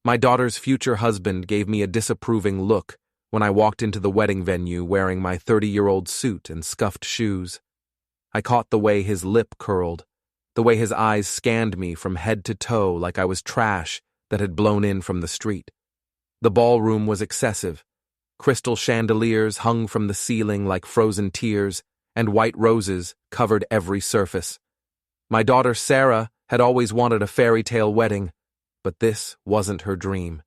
My daughter's future husband gave me a disapproving look when I walked into the wedding venue wearing my 30-year-old suit and scuffed shoes. I caught the way his lip curled, the way his eyes scanned me from head to toe like I was trash that had blown in from the street. The ballroom was excessive. Crystal chandeliers hung from the ceiling like frozen tears, and white roses covered every surface. My daughter Sarah had always wanted a fairy tale wedding, but this wasn't her dream.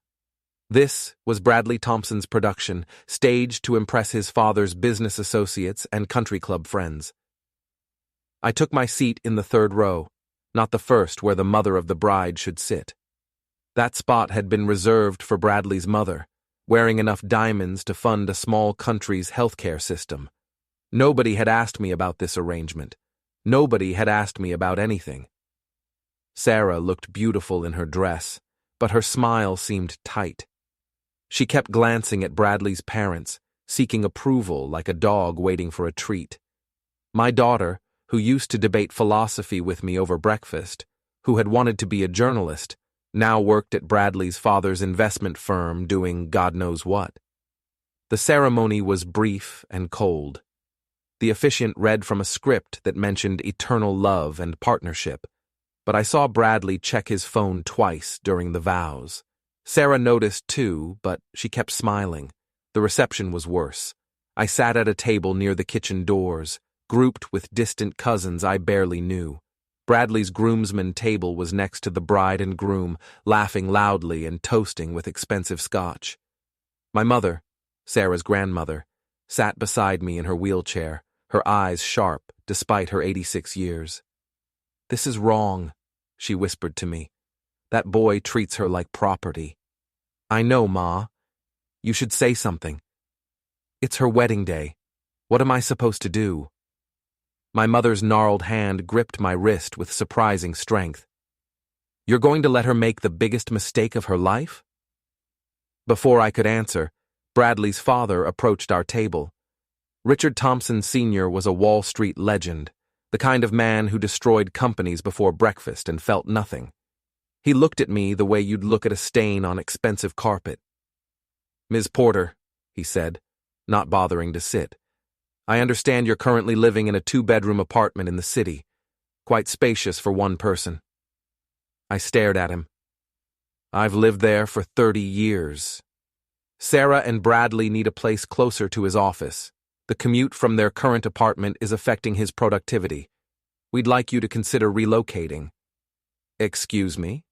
This was Bradley Thompson's production, staged to impress his father's business associates and country club friends. I took my seat in the third row, not the first where the mother of the bride should sit. That spot had been reserved for Bradley's mother, wearing enough diamonds to fund a small country's healthcare system. Nobody had asked me about this arrangement. Nobody had asked me about anything. Sarah looked beautiful in her dress, but her smile seemed tight. She kept glancing at Bradley's parents, seeking approval like a dog waiting for a treat. My daughter, who used to debate philosophy with me over breakfast, who had wanted to be a journalist, now worked at Bradley's father's investment firm doing God knows what. The ceremony was brief and cold. The officiant read from a script that mentioned eternal love and partnership, but I saw Bradley check his phone twice during the vows. Sarah noticed too, but she kept smiling. The reception was worse. I sat at a table near the kitchen doors, grouped with distant cousins I barely knew. Bradley's groomsmen table was next to the bride and groom, laughing loudly and toasting with expensive scotch. My mother, Sarah's grandmother, sat beside me in her wheelchair, her eyes sharp despite her 86 years. "This is wrong," she whispered to me. "That boy treats her like property." "I know, Ma. You should say something." "It's her wedding day. What am I supposed to do?" My mother's gnarled hand gripped my wrist with surprising strength. "You're going to let her make the biggest mistake of her life?" Before I could answer, Bradley's father approached our table. Richard Thompson Sr. was a Wall Street legend, the kind of man who destroyed companies before breakfast and felt nothing. He looked at me the way you'd look at a stain on expensive carpet. "Ms. Porter," he said, not bothering to sit, "I understand you're currently living in a 2-bedroom apartment in the city, quite spacious for one person." I stared at him. "I've lived there for 30 years. Sarah and Bradley need a place closer to his office. The commute from their current apartment is affecting his productivity. We'd like you to consider relocating." "Excuse me?"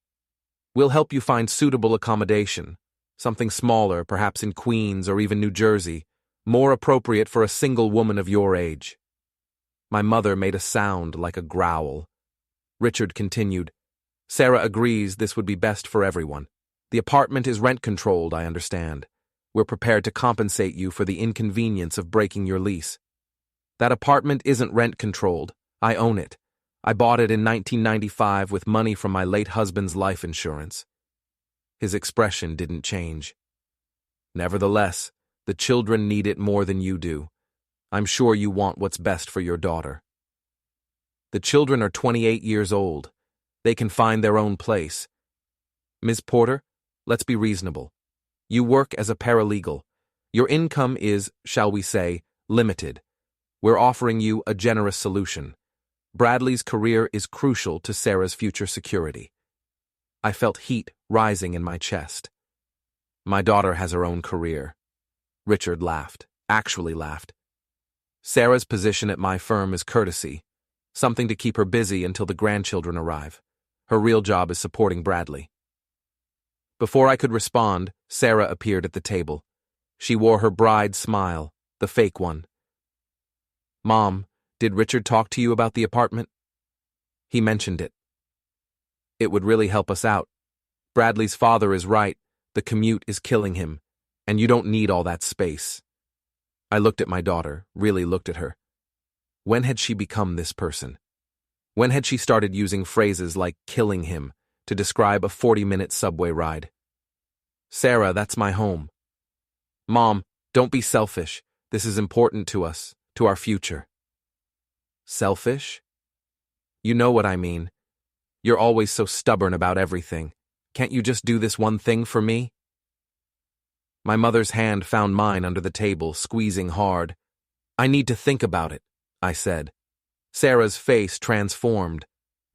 "We'll help you find suitable accommodation, something smaller, perhaps in Queens or even New Jersey, more appropriate for a single woman of your age." My mother made a sound like a growl. Richard continued, "Sarah agrees this would be best for everyone. The apartment is rent-controlled, I understand. We're prepared to compensate you for the inconvenience of breaking your lease." "That apartment isn't rent-controlled. I own it. I bought it in 1995 with money from my late husband's life insurance." His expression didn't change. "Nevertheless, the children need it more than you do. I'm sure you want what's best for your daughter." "The children are 28 years old. They can find their own place." "Ms. Porter, let's be reasonable. You work as a paralegal. Your income is, shall we say, limited. We're offering you a generous solution. Bradley's career is crucial to Sarah's future security." I felt heat rising in my chest. "My daughter has her own career." Richard laughed, actually laughed. "Sarah's position at my firm is courtesy, something to keep her busy until the grandchildren arrive. Her real job is supporting Bradley." Before I could respond, Sarah appeared at the table. She wore her bride smile, the fake one. "Mom, did Richard talk to you about the apartment?" "He mentioned it." "It would really help us out. Bradley's father is right, the commute is killing him, and you don't need all that space." I looked at my daughter, really looked at her. When had she become this person? When had she started using phrases like killing him to describe a 40-minute subway ride? "Sarah, that's my home." "Mom, don't be selfish. This is important to us, to our future." "Selfish?" "You know what I mean. You're always so stubborn about everything. Can't you just do this one thing for me? My mother's hand found mine under the table, squeezing hard. I need to think about it, I said. Sarah's face transformed.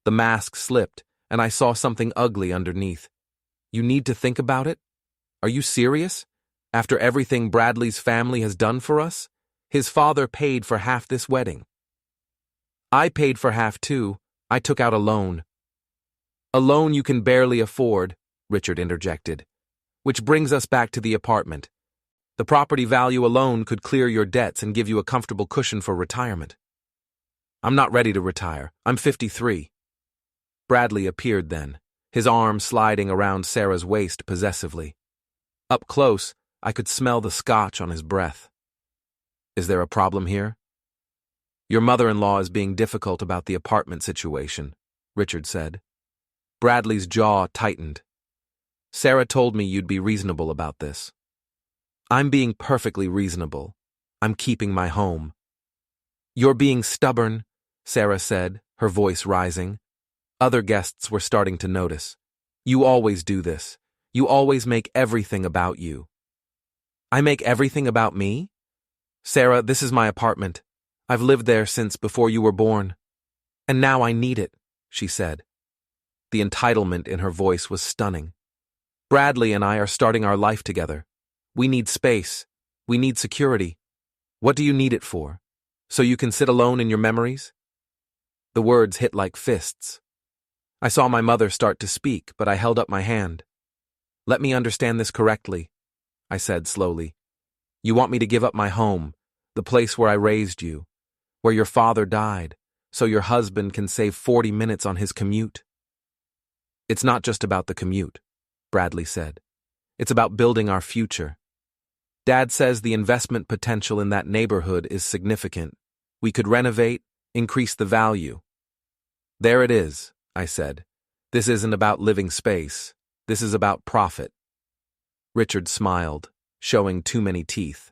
The mask slipped, and I saw something ugly underneath. You need to think about it? Are you serious? After everything Bradley's family has done for us? His father paid for half this wedding. I paid for half too. I took out a loan. A loan you can barely afford, Richard interjected. Which brings us back to the apartment. The property value alone could clear your debts and give you a comfortable cushion for retirement. I'm not ready to retire. I'm 53. Bradley appeared then, his arm sliding around Sarah's waist possessively. Up close, I could smell the scotch on his breath. Is there a problem here? Your mother-in-law is being difficult about the apartment situation, Richard said. Bradley's jaw tightened. Sarah told me you'd be reasonable about this. I'm being perfectly reasonable. I'm keeping my home. You're being stubborn, Sarah said, her voice rising. Other guests were starting to notice. You always do this. You always make everything about you. I make everything about me? Sarah, this is my apartment. I've lived there since before you were born. And now I need it, she said. The entitlement in her voice was stunning. Bradley and I are starting our life together. We need space. We need security. What do you need it for? So you can sit alone in your memories? The words hit like fists. I saw my mother start to speak, but I held up my hand. Let me understand this correctly, I said slowly. You want me to give up my home, the place where I raised you, where your father died, so your husband can save 40 minutes on his commute? It's not just about the commute, Bradley said. It's about building our future. Dad says the investment potential in that neighborhood is significant. We could renovate, increase the value. There it is, I said. This isn't about living space. This is about profit. Richard smiled, showing too many teeth.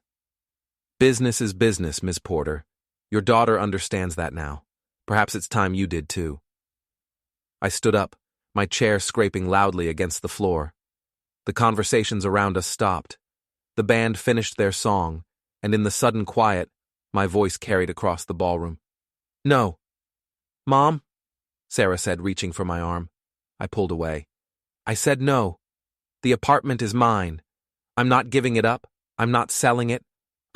Business is business, Miss Porter. Your daughter understands that now. Perhaps it's time you did too. I stood up, my chair scraping loudly against the floor. The conversations around us stopped. The band finished their song, and in the sudden quiet, my voice carried across the ballroom. No. Mom? Sarah said, reaching for my arm. I pulled away. I said no. The apartment is mine. I'm not giving it up. I'm not selling it.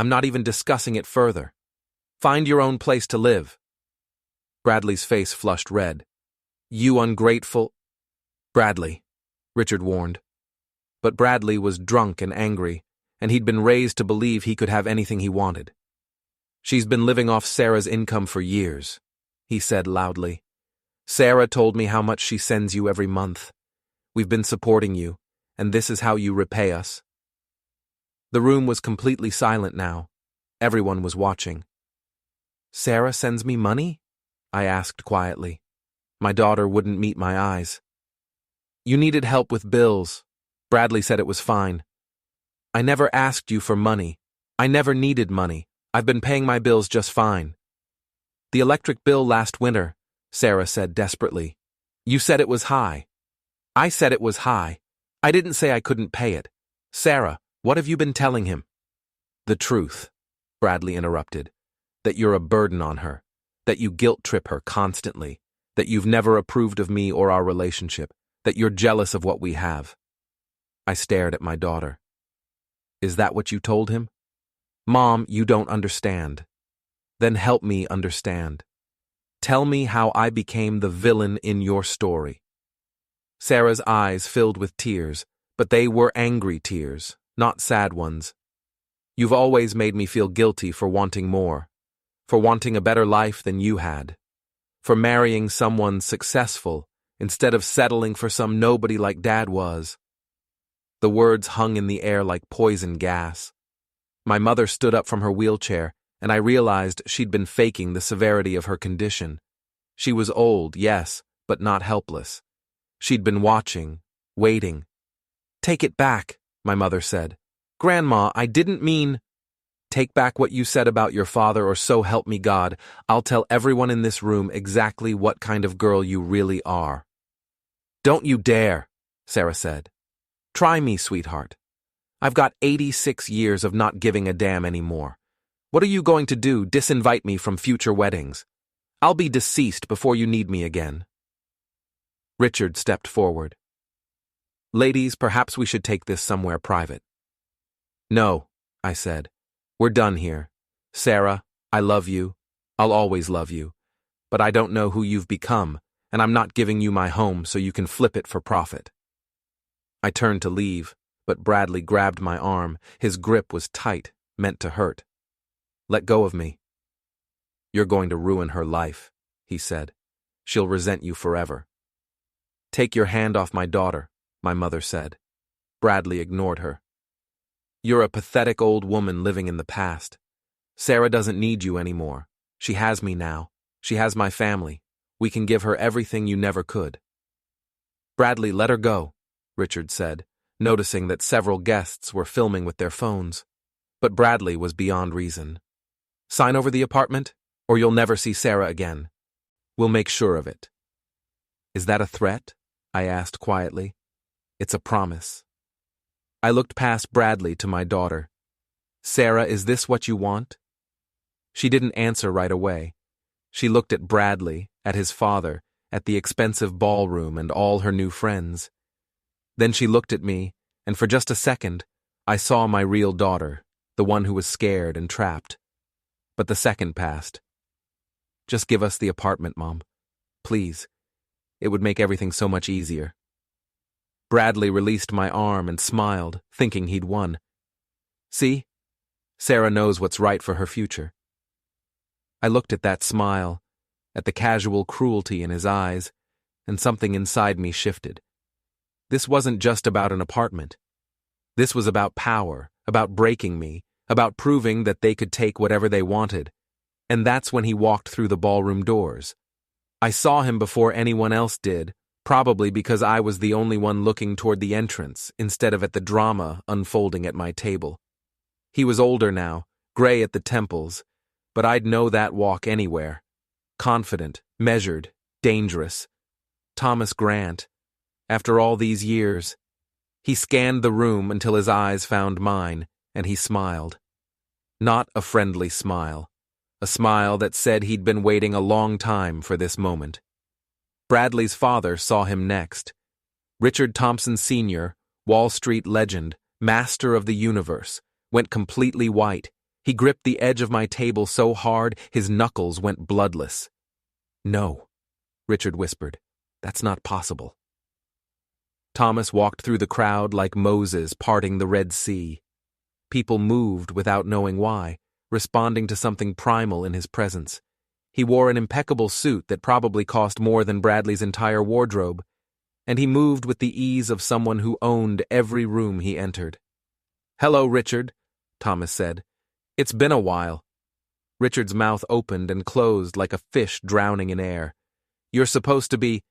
I'm not even discussing it further. Find your own place to live. Bradley's face flushed red. You ungrateful... Bradley, Richard warned. But Bradley was drunk and angry, and he'd been raised to believe he could have anything he wanted. She's been living off Sarah's income for years, he said loudly. Sarah told me how much she sends you every month. We've been supporting you, and this is how you repay us. The room was completely silent now. Everyone was watching. Sarah sends me money? I asked quietly. My daughter wouldn't meet my eyes. You needed help with bills. Bradley said it was fine. I never asked you for money. I never needed money. I've been paying my bills just fine. The electric bill last winter, Sarah said desperately. You said it was high. I said it was high. I didn't say I couldn't pay it. Sarah, what have you been telling him? The truth, Bradley interrupted. That you're a burden on her. That you guilt-trip her constantly. That you've never approved of me or our relationship. That you're jealous of what we have. I stared at my daughter. Is that what you told him? Mom, you don't understand. Then help me understand. Tell me how I became the villain in your story. Sarah's eyes filled with tears, but they were angry tears, not sad ones. You've always made me feel guilty for wanting more, for wanting a better life than you had, for marrying someone successful instead of settling for some nobody like Dad was. The words hung in the air like poison gas. My mother stood up from her wheelchair, and I realized she'd been faking the severity of her condition. She was old, yes, but not helpless. She'd been watching, waiting. Take it back, my mother said. Grandma, I didn't mean... Take back what you said about your father, or so help me God, I'll tell everyone in this room exactly what kind of girl you really are. Don't you dare, Sarah said. Try me, sweetheart. I've got 86 years of not giving a damn anymore. What are you going to do, disinvite me from future weddings? I'll be deceased before you need me again. Richard stepped forward. Ladies, perhaps we should take this somewhere private. No, I said. We're done here. Sarah, I love you. I'll always love you. But I don't know who you've become, and I'm not giving you my home so you can flip it for profit. I turned to leave, but Bradley grabbed my arm. His grip was tight, meant to hurt. Let go of me. You're going to ruin her life, he said. She'll resent you forever. Take your hand off my daughter, my mother said. Bradley ignored her. You're a pathetic old woman living in the past. Sarah doesn't need you anymore. She has me now. She has my family. We can give her everything you never could. Bradley, let her go, Richard said, noticing that several guests were filming with their phones. But Bradley was beyond reason. Sign over the apartment, or you'll never see Sarah again. We'll make sure of it. Is that a threat? I asked quietly. It's a promise. I looked past Bradley to my daughter. Sarah, is this what you want? She didn't answer right away. She looked at Bradley, at his father, at the expensive ballroom and all her new friends. Then she looked at me, and for just a second, I saw my real daughter, the one who was scared and trapped. But the second passed. Just give us the apartment, Mom. Please. It would make everything so much easier. Bradley released my arm and smiled, thinking he'd won. See? Sarah knows what's right for her future. I looked at that smile, at the casual cruelty in his eyes, and something inside me shifted. This wasn't just about an apartment. This was about power, about breaking me, about proving that they could take whatever they wanted. And that's when he walked through the ballroom doors. I saw him before anyone else did, probably because I was the only one looking toward the entrance instead of at the drama unfolding at my table. He was older now, gray at the temples, but I'd know that walk anywhere. Confident, measured, dangerous. Thomas Grant. After all these years. He scanned the room until his eyes found mine, and he smiled. Not a friendly smile. A smile that said he'd been waiting a long time for this moment. Bradley's father saw him next. Richard Thompson Sr., Wall Street legend, master of the universe, went completely white. He gripped the edge of my table so hard his knuckles went bloodless. No, Richard whispered. That's not possible. Thomas walked through the crowd like Moses parting the Red Sea. People moved without knowing why, responding to something primal in his presence. He wore an impeccable suit that probably cost more than Bradley's entire wardrobe, and he moved with the ease of someone who owned every room he entered. Hello, Richard, Thomas said. It's been a while. Richard's mouth opened and closed like a fish drowning in air. You're supposed to be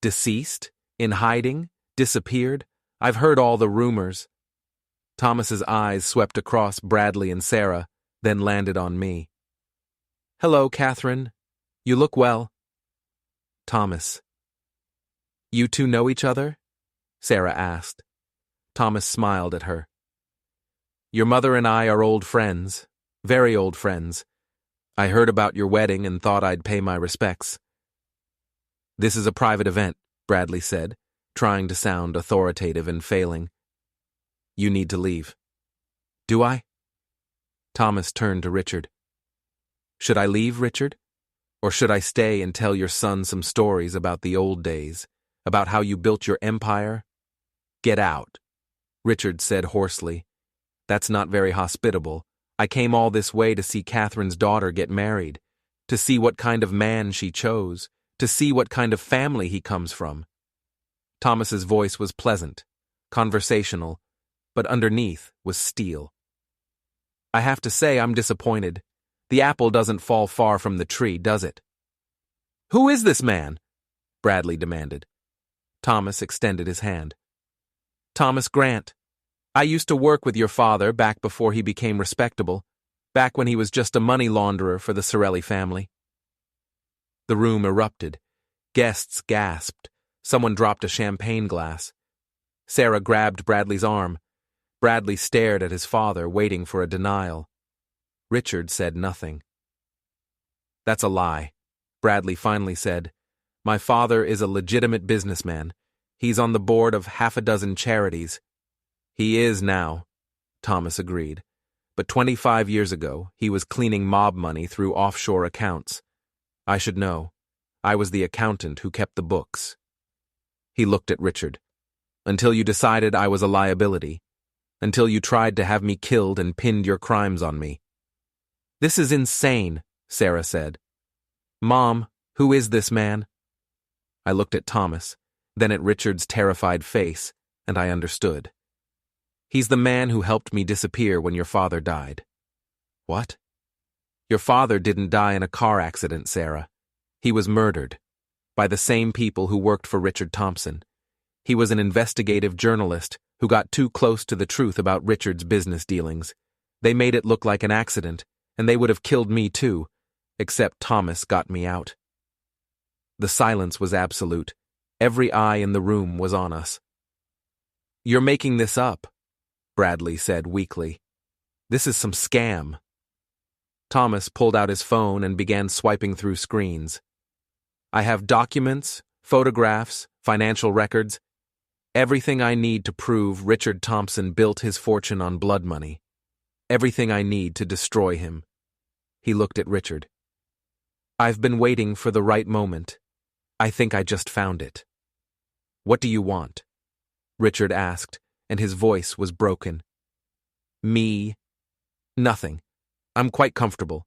deceased? In hiding? Disappeared? I've heard all the rumors. Thomas's eyes swept across Bradley and Sarah, then landed on me. Hello, Catherine. You look well. Thomas. You two know each other? Sarah asked. Thomas smiled at her. Your mother and I are old friends, very old friends. I heard about your wedding and thought I'd pay my respects. This is a private event, Bradley said, trying to sound authoritative and failing. You need to leave. Do I? Thomas turned to Richard. Should I leave, Richard? Or should I stay and tell your son some stories about the old days, about how you built your empire? Get out, Richard said hoarsely. That's not very hospitable. I came all this way to see Catherine's daughter get married, to see what kind of man she chose, to see what kind of family he comes from. Thomas's voice was pleasant, conversational, but underneath was steel. I have to say I'm disappointed. The apple doesn't fall far from the tree, does it? Who is this man? Bradley demanded. Thomas extended his hand. Thomas Grant. I used to work with your father back before he became respectable, back when he was just a money launderer for the Sorelli family. The room erupted. Guests gasped. Someone dropped a champagne glass. Sarah grabbed Bradley's arm. Bradley stared at his father, waiting for a denial. Richard said nothing. "That's a lie," Bradley finally said. "My father is a legitimate businessman. He's on the board of half a dozen charities." "He is now," Thomas agreed. "But 25 years ago, he was cleaning mob money through offshore accounts. I should know. I was the accountant who kept the books." He looked at Richard. "Until you decided I was a liability. Until you tried to have me killed and pinned your crimes on me." "This is insane," Sarah said. "Mom, who is this man?" I looked at Thomas, then at Richard's terrified face, and I understood. "He's the man who helped me disappear when your father died." "What?" "Your father didn't die in a car accident, Sarah. He was murdered. By the same people who worked for Richard Thompson. He was an investigative journalist who got too close to the truth about Richard's business dealings. They made it look like an accident, and they would have killed me too, except Thomas got me out." The silence was absolute. Every eye in the room was on us. "You're making this up," Bradley said weakly. "This is some scam." Thomas pulled out his phone and began swiping through screens. "I have documents, photographs, financial records, everything I need to prove Richard Thompson built his fortune on blood money. Everything I need to destroy him." He looked at Richard. "I've been waiting for the right moment. I think I just found it." "What do you want?" Richard asked, and his voice was broken. "Me? Nothing. I'm quite comfortable.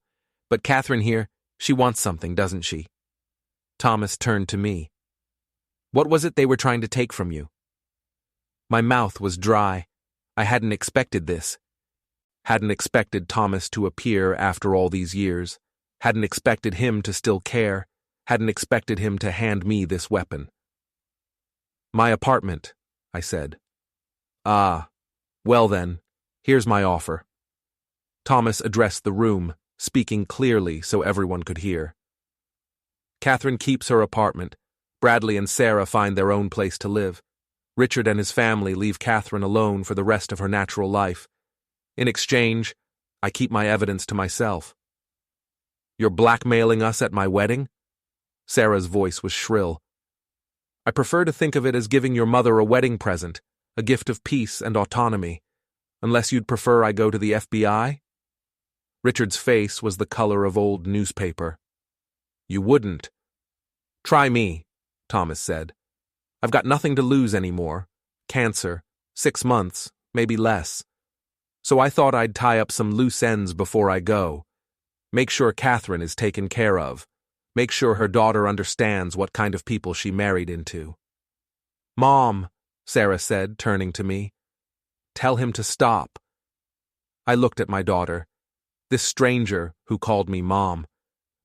But Catherine here, she wants something, doesn't she?" Thomas turned to me. "What was it they were trying to take from you?" My mouth was dry. I hadn't expected this. Hadn't expected Thomas to appear after all these years. Hadn't expected him to still care. Hadn't expected him to hand me this weapon. "My apartment," I said. "Ah, well then, here's my offer." Thomas addressed the room, speaking clearly so everyone could hear. "Catherine keeps her apartment. Bradley and Sarah find their own place to live. Richard and his family leave Catherine alone for the rest of her natural life. In exchange, I keep my evidence to myself." "You're blackmailing us at my wedding?" Sarah's voice was shrill. "I prefer to think of it as giving your mother a wedding present, a gift of peace and autonomy. Unless you'd prefer I go to the FBI?" Richard's face was the color of old newspaper. "You wouldn't." "Try me," Thomas said. "I've got nothing to lose anymore. Cancer, 6 months, maybe less. So I thought I'd tie up some loose ends before I go. Make sure Catherine is taken care of. Make sure her daughter understands what kind of people she married into." "Mom," Sarah said, turning to me. "Tell him to stop." I looked at my daughter. This stranger who called me Mom.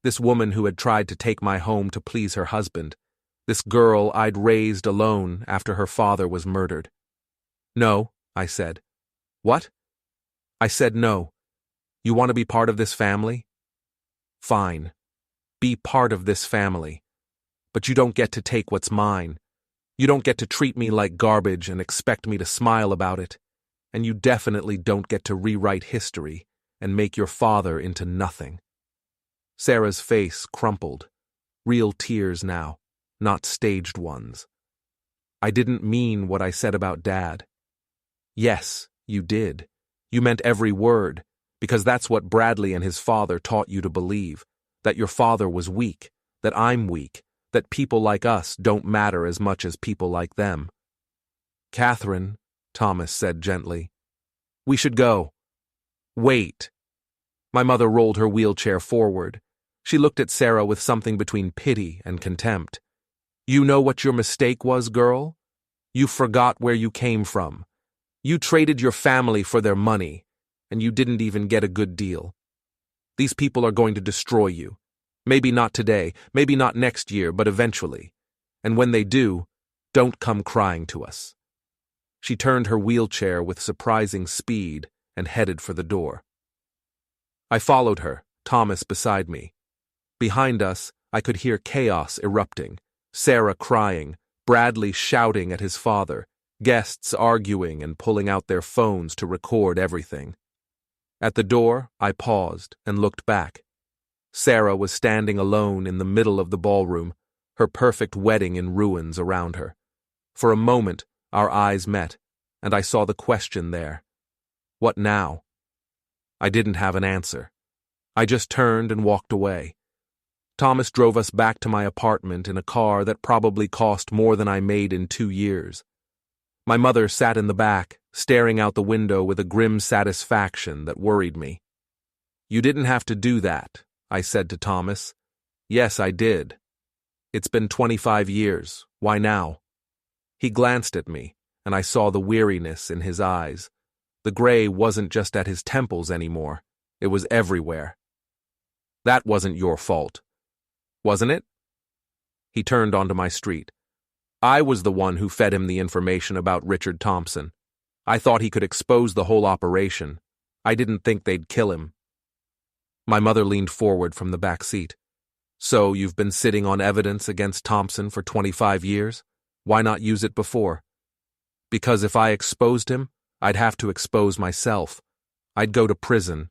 This woman who had tried to take my home to please her husband. This girl I'd raised alone after her father was murdered. "No," I said. "What?" I said no. "You want to be part of this family? Fine. Be part of this family. But you don't get to take what's mine. You don't get to treat me like garbage and expect me to smile about it. And you definitely don't get to rewrite history and make your father into nothing." Sarah's face crumpled. Real tears now, not staged ones. "I didn't mean what I said about Dad." "Yes, you did. You meant every word, because that's what Bradley and his father taught you to believe, that your father was weak, that I'm weak, that people like us don't matter as much as people like them." "Catherine," Thomas said gently, "we should go." "Wait." My mother rolled her wheelchair forward. She looked at Sarah with something between pity and contempt. "You know what your mistake was, girl? You forgot where you came from. You traded your family for their money, and you didn't even get a good deal. These people are going to destroy you. Maybe not today, maybe not next year, but eventually. And when they do, don't come crying to us." She turned her wheelchair with surprising speed and headed for the door. I followed her, Thomas beside me. Behind us, I could hear chaos erupting, Sarah crying, Bradley shouting at his father, Guests arguing and pulling out their phones to record everything. At the door, I paused and looked back. Sarah was standing alone in the middle of the ballroom, her perfect wedding in ruins around her. For a moment, our eyes met, and I saw the question there. What now? I didn't have an answer. I just turned and walked away. Thomas drove us back to my apartment in a car that probably cost more than I made in 2 years. My mother sat in the back, staring out the window with a grim satisfaction that worried me. "You didn't have to do that," I said to Thomas. "Yes, I did. It's been 25 years. Why now?" He glanced at me, and I saw the weariness in his eyes. The gray wasn't just at his temples anymore. It was everywhere. "That wasn't your fault, wasn't it?" He turned onto my street. "I was the one who fed him the information about Richard Thompson. I thought he could expose the whole operation. I didn't think they'd kill him." My mother leaned forward from the back seat. "So you've been sitting on evidence against Thompson for 25 years? Why not use it before?" "Because if I exposed him, I'd have to expose myself. I'd go to prison.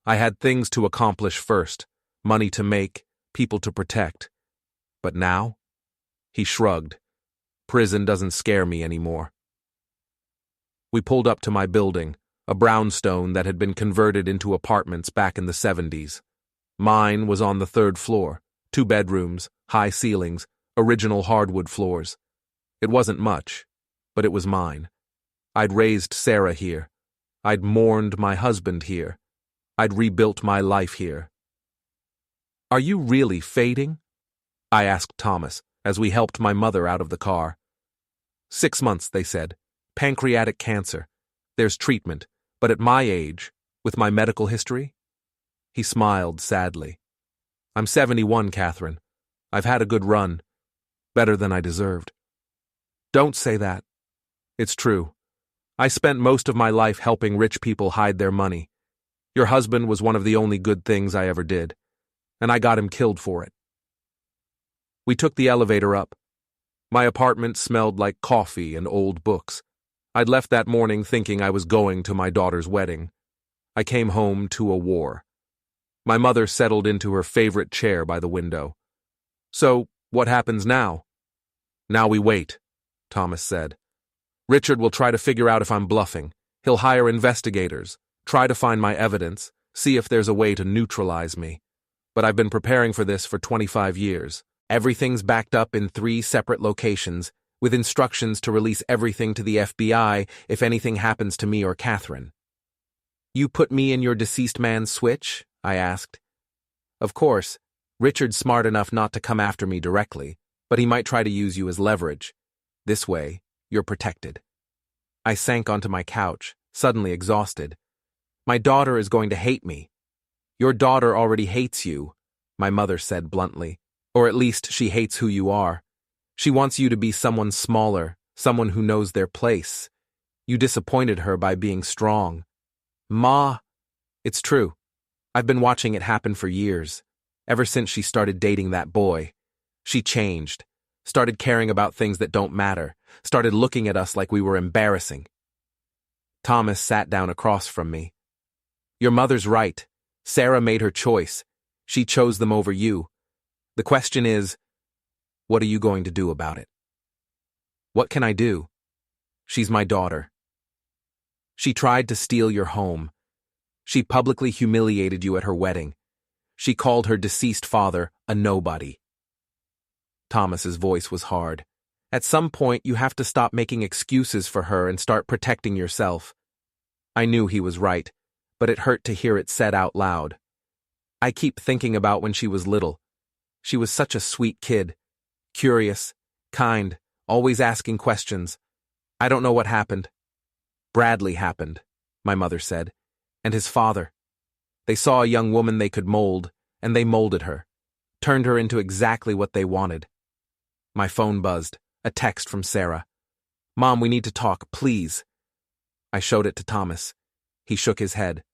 I had things to accomplish first, money to make, people to protect. But now?" He shrugged. "Prison doesn't scare me anymore." We pulled up to my building, a brownstone that had been converted into apartments back in the 70s. Mine was on the 3rd floor, 2 bedrooms, high ceilings, original hardwood floors. It wasn't much, but it was mine. I'd raised Sarah here. I'd mourned my husband here. I'd rebuilt my life here. "Are you really fading?" I asked Thomas as we helped my mother out of the car. 6 months, they said. Pancreatic cancer. There's treatment, but at my age, with my medical history? He smiled sadly. "I'm 71, Catherine. I've had a good run. Better than I deserved." "Don't say that." "It's true. I spent most of my life helping rich people hide their money. Your husband was one of the only good things I ever did, and I got him killed for it." We took the elevator up. My apartment smelled like coffee and old books. I'd left that morning thinking I was going to my daughter's wedding. I came home to a war. My mother settled into her favorite chair by the window. "So, what happens now?" "Now we wait," Thomas said. "Richard will try to figure out if I'm bluffing. He'll hire investigators, try to find my evidence, see if there's a way to neutralize me. But I've been preparing for this for 25 years. Everything's backed up in 3 separate locations, with instructions to release everything to the FBI if anything happens to me or Catherine." "You put me in your deceased man's switch?" I asked. "Of course, Richard's smart enough not to come after me directly, but he might try to use you as leverage. This way, you're protected." I sank onto my couch, suddenly exhausted. "My daughter is going to hate me." "Your daughter already hates you," my mother said bluntly. "Or at least she hates who you are. She wants you to be someone smaller, someone who knows their place. You disappointed her by being strong." "Ma." "It's true. I've been watching it happen for years. Ever since she started dating that boy. She changed. Started caring about things that don't matter. Started looking at us like we were embarrassing." Thomas sat down across from me. "Your mother's right. Sarah made her choice. She chose them over you. The question is, what are you going to do about it?" "What can I do? She's my daughter. She tried to steal your home. She publicly humiliated you at her wedding. She called her deceased father a nobody." Thomas's voice was hard. "At some point, you have to stop making excuses for her and start protecting yourself." I knew he was right, but it hurt to hear it said out loud. I keep thinking about when she was little. She was such a sweet kid. Curious, kind, always asking questions. I don't know what happened. Bradley happened, my mother said, and his father. They saw a young woman they could mold, and they molded her, turned her into exactly what they wanted. My phone buzzed, a text from Sarah. "Mom, we need to talk, please." I showed it to Thomas. He shook his head.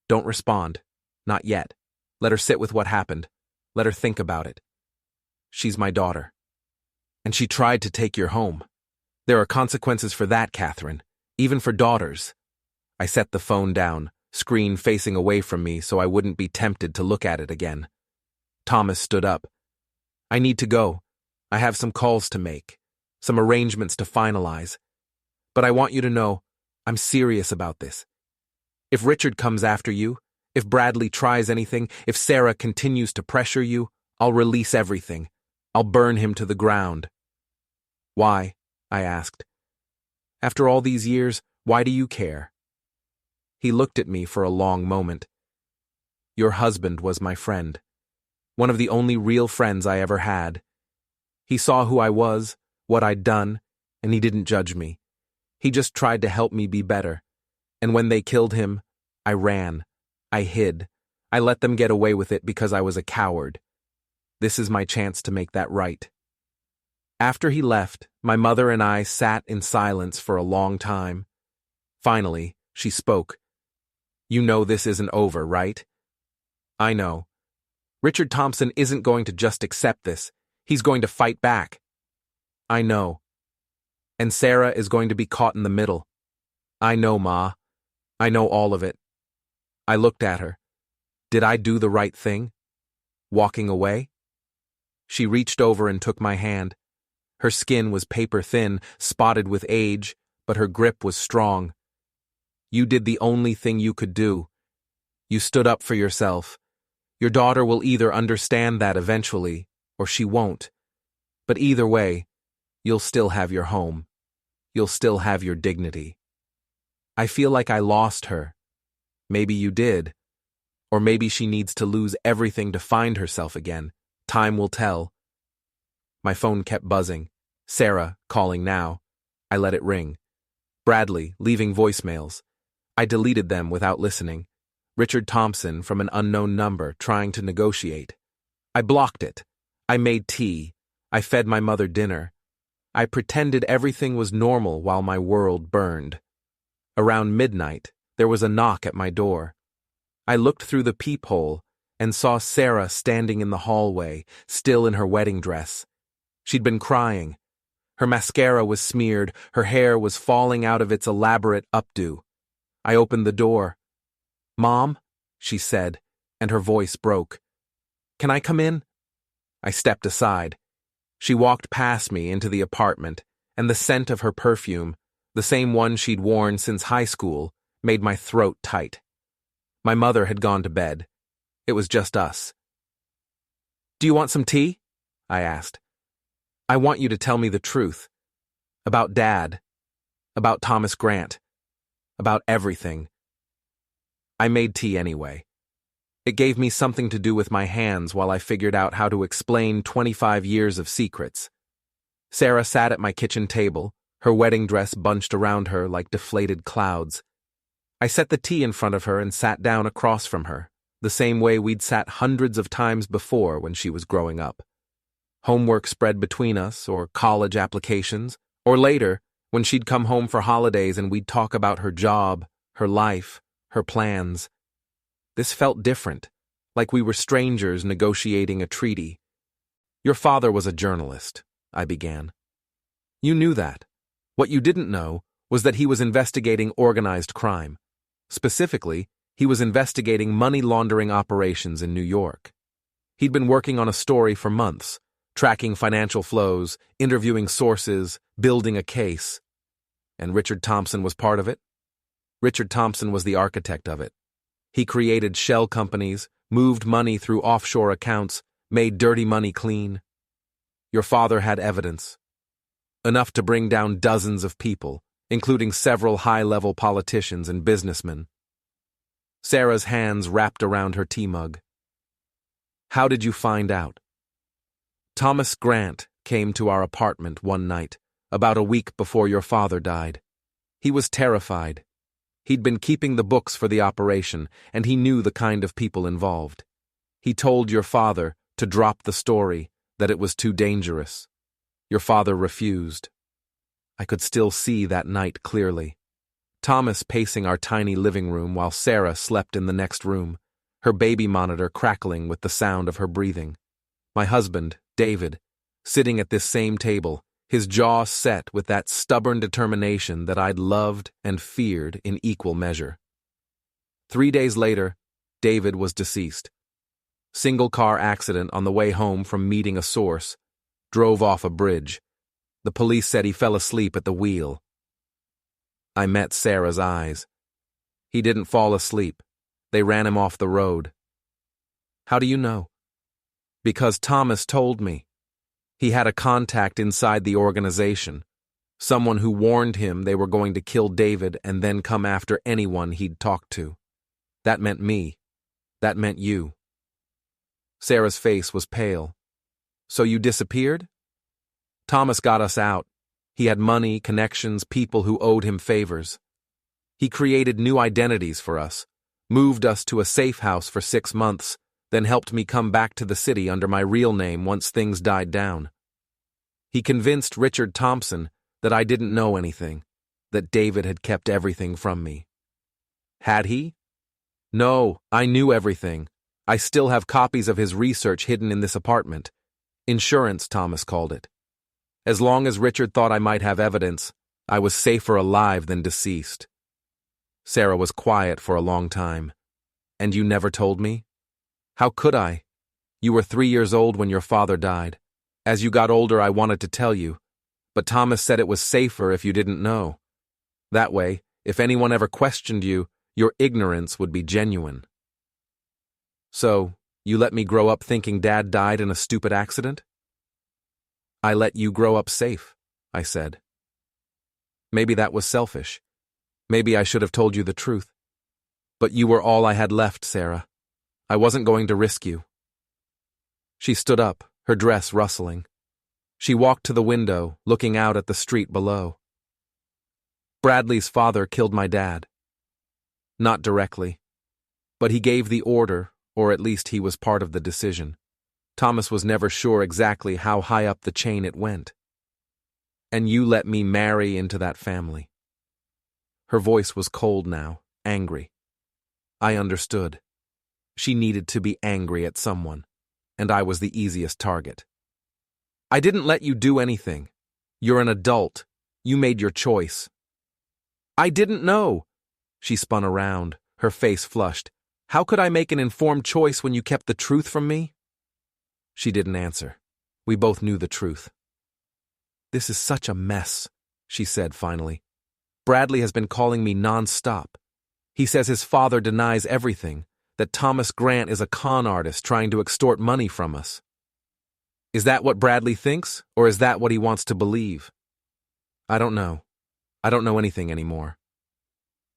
"Don't respond. Not yet. Let her sit with what happened. Let her think about it. She's my daughter. And she tried to take your home. There are consequences for that, Catherine, even for daughters. I set the phone down, screen facing away from me so I wouldn't be tempted to look at it again. Thomas stood up. I need to go. I have some calls to make, some arrangements to finalize. But I want you to know, I'm serious about this. If Richard comes after you, if Bradley tries anything, if Sarah continues to pressure you, I'll release everything. I'll burn him to the ground. Why? I asked. After all these years, why do you care? He looked at me for a long moment. Your husband was my friend. One of the only real friends I ever had. He saw who I was, what I'd done, and he didn't judge me. He just tried to help me be better. And when they killed him, I ran. I hid. I let them get away with it because I was a coward. This is my chance to make that right. After he left, my mother and I sat in silence for a long time. Finally, she spoke. You know this isn't over, right? I know. Richard Thompson isn't going to just accept this. He's going to fight back. I know. And Sarah is going to be caught in the middle. I know, Ma. I know all of it. I looked at her. Did I do the right thing? Walking away? She reached over and took my hand. Her skin was paper thin, spotted with age, but her grip was strong. You did the only thing you could do. You stood up for yourself. Your daughter will either understand that eventually, or she won't. But either way, you'll still have your home. You'll still have your dignity. I feel like I lost her. Maybe you did. Or maybe she needs to lose everything to find herself again. Time will tell. My phone kept buzzing. Sarah, calling now. I let it ring. Bradley, leaving voicemails. I deleted them without listening. Richard Thompson from an unknown number trying to negotiate. I blocked it. I made tea. I fed my mother dinner. I pretended everything was normal while my world burned. Around midnight, there was a knock at my door. I looked through the peephole and saw Sarah standing in the hallway, still in her wedding dress. She'd been crying. Her mascara was smeared, her hair was falling out of its elaborate updo. I opened the door. "Mom," she said, and her voice broke. "Can I come in?" I stepped aside. She walked past me into the apartment, and the scent of her perfume, the same one she'd worn since high school, made my throat tight. My mother had gone to bed. It was just us. "Do you want some tea?" I asked. "I want you to tell me the truth. About Dad. About Thomas Grant. About everything." I made tea anyway. It gave me something to do with my hands while I figured out how to explain 25 years of secrets. Sarah sat at my kitchen table, her wedding dress bunched around her like deflated clouds. I set the tea in front of her and sat down across from her, the same way we'd sat hundreds of times before when she was growing up. Homework spread between us, or college applications, or later, when she'd come home for holidays and we'd talk about her job, her life, her plans. This felt different, like we were strangers negotiating a treaty. "Your father was a journalist," I began. "You knew that. What you didn't know was that he was investigating organized crime. Specifically, he was investigating money laundering operations in New York. He'd been working on a story for months, tracking financial flows, interviewing sources, building a case. And Richard Thompson was part of it? Richard Thompson was the architect of it. He created shell companies, moved money through offshore accounts, made dirty money clean. Your father had evidence. Enough to bring down dozens of people, including several high-level politicians and businessmen." Sarah's hands wrapped around her tea mug. "How did you find out?" "Thomas Grant came to our apartment one night, about a week before your father died. He was terrified. He'd been keeping the books for the operation, and he knew the kind of people involved. He told your father to drop the story, that it was too dangerous. Your father refused." I could still see that night clearly. Thomas pacing our tiny living room while Sarah slept in the next room, her baby monitor crackling with the sound of her breathing. My husband, David, sitting at this same table, his jaw set with that stubborn determination that I'd loved and feared in equal measure. 3 days later, David was deceased. Single-car accident on the way home from meeting a source. Drove off a bridge. The police said he fell asleep at the wheel. I met Sarah's eyes. He didn't fall asleep. They ran him off the road. How do you know? Because Thomas told me. He had a contact inside the organization. Someone who warned him they were going to kill David and then come after anyone he'd talked to. That meant me. That meant you. Sarah's face was pale. So you disappeared? Thomas got us out. He had money, connections, people who owed him favors. He created new identities for us, moved us to a safe house for 6 months, then helped me come back to the city under my real name once things died down. He convinced Richard Thompson that I didn't know anything, that David had kept everything from me. Had he? No, I knew everything. I still have copies of his research hidden in this apartment. Insurance, Thomas called it. As long as Richard thought I might have evidence, I was safer alive than deceased. Sarah was quiet for a long time. And you never told me? How could I? You were 3 years old when your father died. As you got older, I wanted to tell you, but Thomas said it was safer if you didn't know. That way, if anyone ever questioned you, your ignorance would be genuine. So, you let me grow up thinking Dad died in a stupid accident? I let you grow up safe, I said. Maybe that was selfish. Maybe I should have told you the truth. But you were all I had left, Sarah. I wasn't going to risk you. She stood up, her dress rustling. She walked to the window, looking out at the street below. Bradley's father killed my dad. Not directly. But he gave the order, or at least he was part of the decision. Thomas was never sure exactly how high up the chain it went. And you let me marry into that family. Her voice was cold now, angry. I understood. She needed to be angry at someone, and I was the easiest target. I didn't let you do anything. You're an adult. You made your choice. I didn't know. She spun around, her face flushed. How could I make an informed choice when you kept the truth from me? She didn't answer. We both knew the truth. This is such a mess, she said finally. Bradley has been calling me non-stop. He says his father denies everything, that Thomas Grant is a con artist trying to extort money from us. Is that what Bradley thinks, or is that what he wants to believe? I don't know. I don't know anything anymore.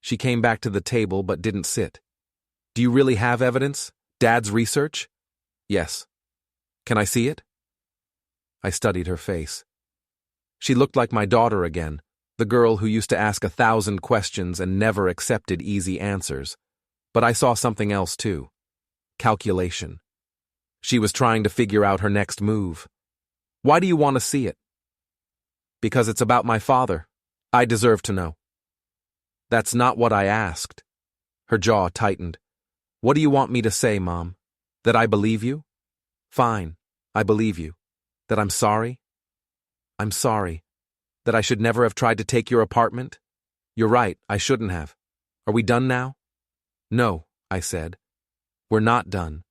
She came back to the table but didn't sit. Do you really have evidence? Dad's research? Yes. Can I see it? I studied her face. She looked like my daughter again, the girl who used to ask 1,000 questions and never accepted easy answers. But I saw something else too. Calculation. She was trying to figure out her next move. Why do you want to see it? Because it's about my father. I deserve to know. That's not what I asked. Her jaw tightened. What do you want me to say, Mom? That I believe you? Fine, I believe you. That I'm sorry? I'm sorry. That I should never have tried to take your apartment? You're right, I shouldn't have. Are we done now? No, I said. We're not done.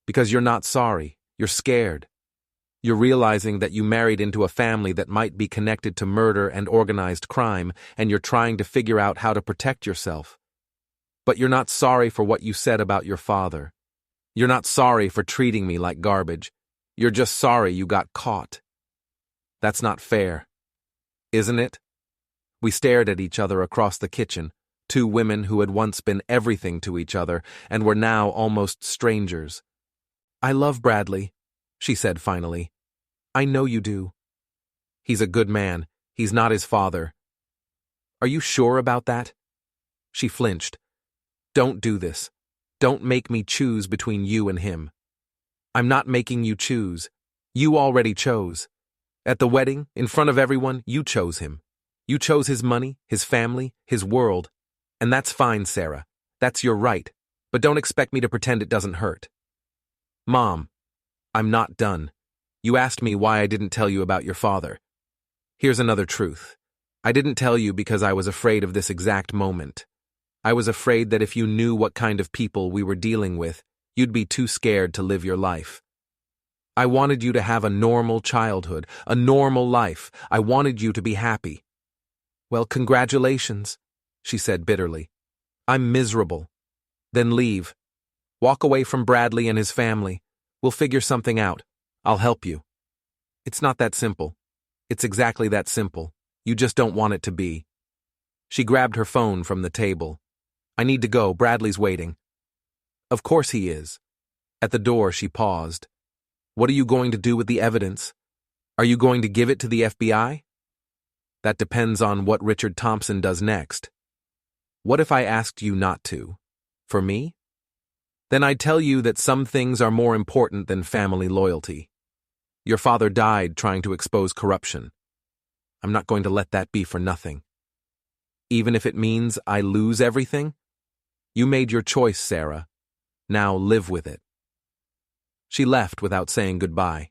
Because you're not sorry. You're scared. You're realizing that you married into a family that might be connected to murder and organized crime, and you're trying to figure out how to protect yourself. But you're not sorry for what you said about your father. You're not sorry for treating me like garbage. You're just sorry you got caught. That's not fair. Isn't it? We stared at each other across the kitchen, two women who had once been everything to each other and were now almost strangers. I love Bradley, she said finally. I know you do. He's a good man. He's not his father. Are you sure about that? She flinched. Don't do this. Don't make me choose between you and him. I'm not making you choose. You already chose. At the wedding, in front of everyone, you chose him. You chose his money, his family, his world. And that's fine, Sarah. That's your right. But don't expect me to pretend it doesn't hurt. Mom, I'm not done. You asked me why I didn't tell you about your father. Here's another truth. I didn't tell you because I was afraid of this exact moment. I was afraid that if you knew what kind of people we were dealing with, you'd be too scared to live your life. I wanted you to have a normal childhood, a normal life. I wanted you to be happy. Well, congratulations, she said bitterly. I'm miserable. Then leave. Walk away from Bradley and his family. We'll figure something out. I'll help you. It's not that simple. It's exactly that simple. You just don't want it to be. She grabbed her phone from the table. I need to go. Bradley's waiting. Of course he is. At the door, she paused. What are you going to do with the evidence? Are you going to give it to the FBI? That depends on what Richard Thompson does next. What if I asked you not to? For me? Then I'd tell you that some things are more important than family loyalty. Your father died trying to expose corruption. I'm not going to let that be for nothing. Even if it means I lose everything? You made your choice, Sarah. Now live with it. She left without saying goodbye.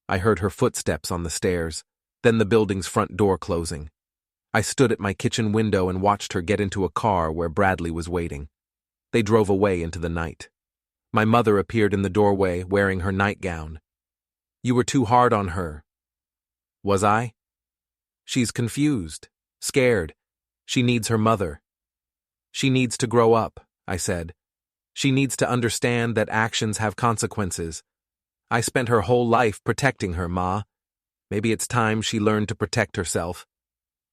I heard her footsteps on the stairs, then the building's front door closing. I stood at my kitchen window and watched her get into a car where Bradley was waiting. They drove away into the night. My mother appeared in the doorway wearing her nightgown. You were too hard on her. Was I? She's confused, scared. She needs her mother. She needs to grow up, I said. She needs to understand that actions have consequences. I spent her whole life protecting her, Ma. Maybe it's time she learned to protect herself.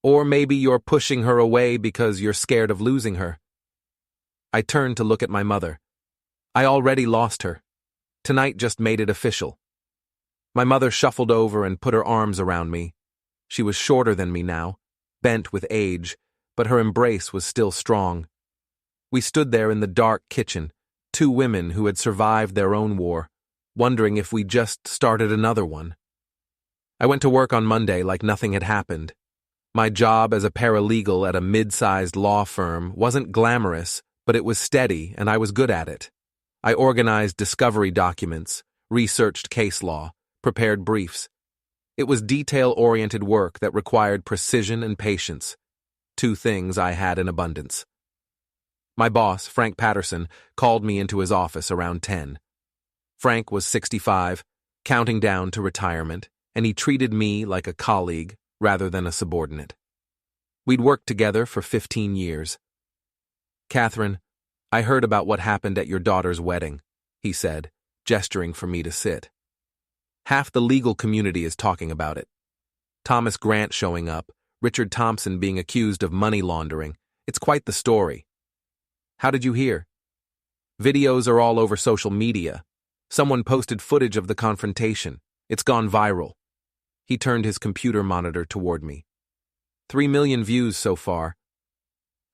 Or maybe you're pushing her away because you're scared of losing her. I turned to look at my mother. I already lost her. Tonight just made it official. My mother shuffled over and put her arms around me. She was shorter than me now, bent with age, but her embrace was still strong. We stood there in the dark kitchen, two women who had survived their own war, wondering if we just started another one. I went to work on Monday like nothing had happened. My job as a paralegal at a mid-sized law firm wasn't glamorous, but it was steady and I was good at it. I organized discovery documents, researched case law, prepared briefs. It was detail-oriented work that required precision and patience, two things I had in abundance. My boss, Frank Patterson, called me into his office around 10. Frank was 65, counting down to retirement, and he treated me like a colleague rather than a subordinate. We'd worked together for 15 years. Catherine, I heard about what happened at your daughter's wedding, he said, gesturing for me to sit. Half the legal community is talking about it. Thomas Grant showing up, Richard Thompson being accused of money laundering. It's quite the story. How did you hear? Videos are all over social media. Someone posted footage of the confrontation. It's gone viral. He turned his computer monitor toward me. 3 million views so far.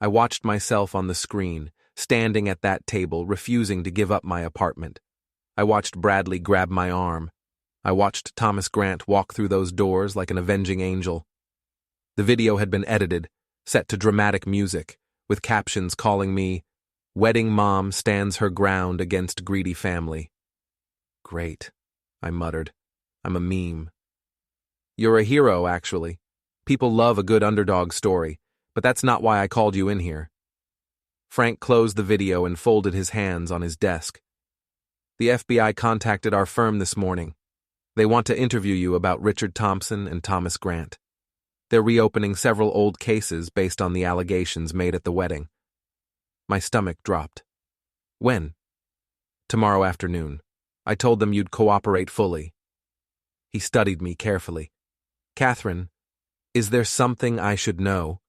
I watched myself on the screen, standing at that table, refusing to give up my apartment. I watched Bradley grab my arm. I watched Thomas Grant walk through those doors like an avenging angel. The video had been edited, set to dramatic music, with captions calling me, "Wedding Mom Stands Her Ground Against Greedy Family." Great, I muttered. I'm a meme. You're a hero, actually. People love a good underdog story, but that's not why I called you in here. Frank closed the video and folded his hands on his desk. The FBI contacted our firm this morning. They want to interview you about Richard Thompson and Thomas Grant. They're reopening several old cases based on the allegations made at the wedding. My stomach dropped. When? Tomorrow afternoon. I told them you'd cooperate fully. He studied me carefully. Catherine, is there something I should know?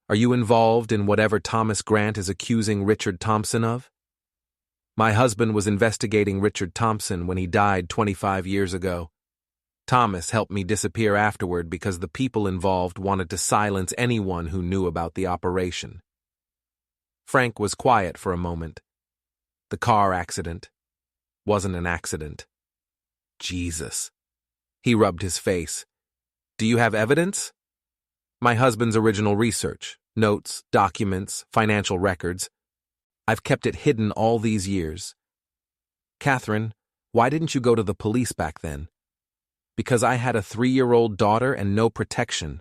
Are you involved in whatever Thomas Grant is accusing Richard Thompson of? My husband was investigating Richard Thompson when he died 25 years ago. Thomas helped me disappear afterward because the people involved wanted to silence anyone who knew about the operation. Frank was quiet for a moment. The car accident wasn't an accident. Jesus. He rubbed his face. Do you have evidence? My husband's original research, notes, documents, financial records. I've kept it hidden all these years. Catherine, why didn't you go to the police back then? Because I had a 3-year-old daughter and no protection.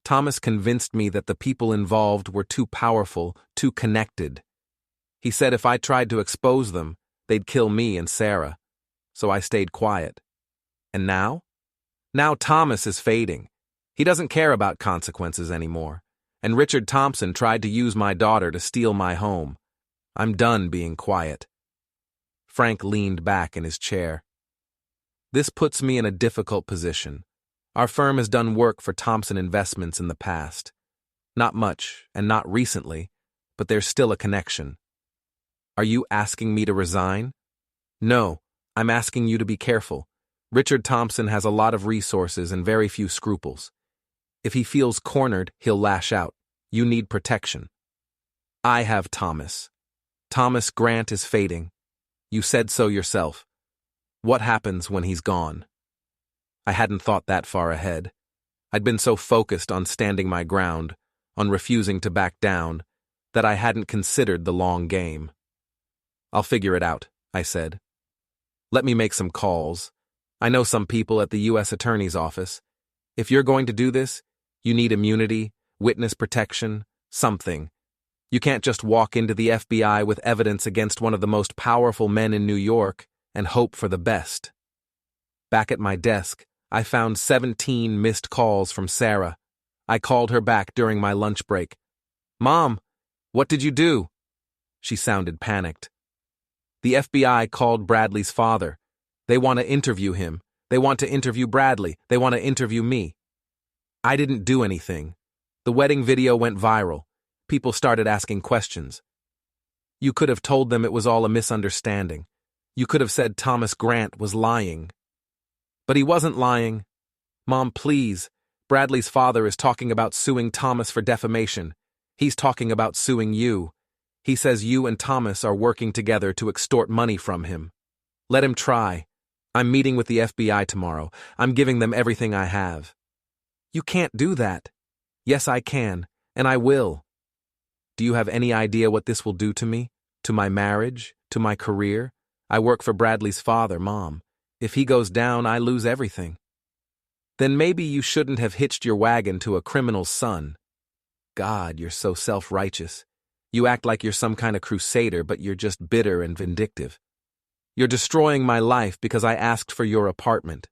Thomas convinced me that the people involved were too powerful, too connected. He said if I tried to expose them, they'd kill me and Sarah. So I stayed quiet. And now? Now Thomas is fading. He doesn't care about consequences anymore. And Richard Thompson tried to use my daughter to steal my home. I'm done being quiet. Frank leaned back in his chair. This puts me in a difficult position. Our firm has done work for Thompson Investments in the past. Not much, and not recently, but there's still a connection. Are you asking me to resign? No, I'm asking you to be careful. Richard Thompson has a lot of resources and very few scruples. If he feels cornered, he'll lash out. You need protection. I have Thomas. Thomas Grant is fading. You said so yourself. What happens when he's gone? I hadn't thought that far ahead. I'd been so focused on standing my ground, on refusing to back down, that I hadn't considered the long game. I'll figure it out, I said. Let me make some calls. I know some people at the U.S. Attorney's Office. If you're going to do this, you need immunity, witness protection, something. You can't just walk into the FBI with evidence against one of the most powerful men in New York and hope for the best. Back at my desk, I found 17 missed calls from Sarah. I called her back during my lunch break. Mom, what did you do? She sounded panicked. The FBI called Bradley's father. They want to interview him. They want to interview Bradley. They want to interview me. I didn't do anything. The wedding video went viral. People started asking questions. You could have told them it was all a misunderstanding. You could have said Thomas Grant was lying. But he wasn't lying. Mom, please. Bradley's father is talking about suing Thomas for defamation. He's talking about suing you. He says you and Thomas are working together to extort money from him. Let him try. I'm meeting with the FBI tomorrow. I'm giving them everything I have. You can't do that. Yes, I can, and I will. Do you have any idea what this will do to me? To my marriage? To my career? I work for Bradley's father, Mom. If he goes down, I lose everything. Then maybe you shouldn't have hitched your wagon to a criminal's son. God, you're so self-righteous. You act like you're some kind of crusader, but you're just bitter and vindictive. You're destroying my life because I asked for your apartment.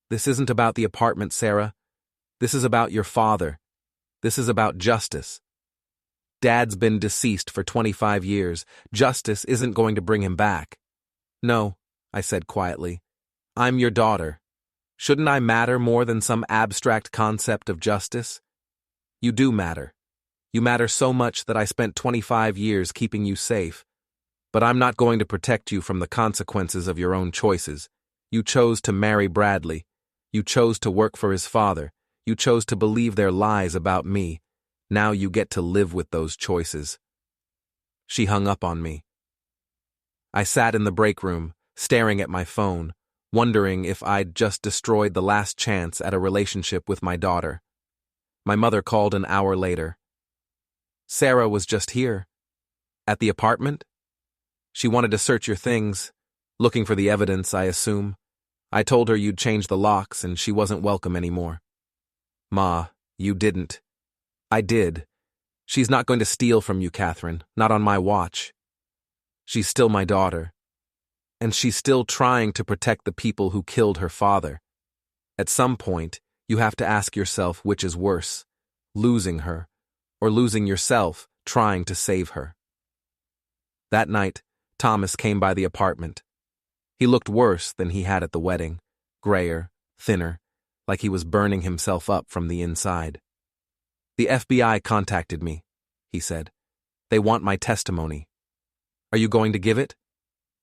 This isn't about the apartment, Sarah. This is about your father. This is about justice. Dad's been deceased for 25 years. Justice isn't going to bring him back. No, I said quietly. I'm your daughter. Shouldn't I matter more than some abstract concept of justice? You do matter. You matter so much that I spent 25 years keeping you safe. But I'm not going to protect you from the consequences of your own choices. You chose to marry Bradley. You chose to work for his father. You chose to believe their lies about me. Now you get to live with those choices. She hung up on me. I sat in the break room, staring at my phone, wondering if I'd just destroyed the last chance at a relationship with my daughter. My mother called an hour later. Sarah was just here. At the apartment? She wanted to search your things, looking for the evidence, I assume. I told her you'd changed the locks and she wasn't welcome anymore. Ma, you didn't. I did. She's not going to steal from you, Catherine, not on my watch. She's still my daughter. And she's still trying to protect the people who killed her father. At some point, you have to ask yourself which is worse, losing her, or losing yourself trying to save her. That night, Thomas came by the apartment. He looked worse than he had at the wedding, grayer, thinner, like he was burning himself up from the inside. The FBI contacted me, he said. They want my testimony. Are you going to give it?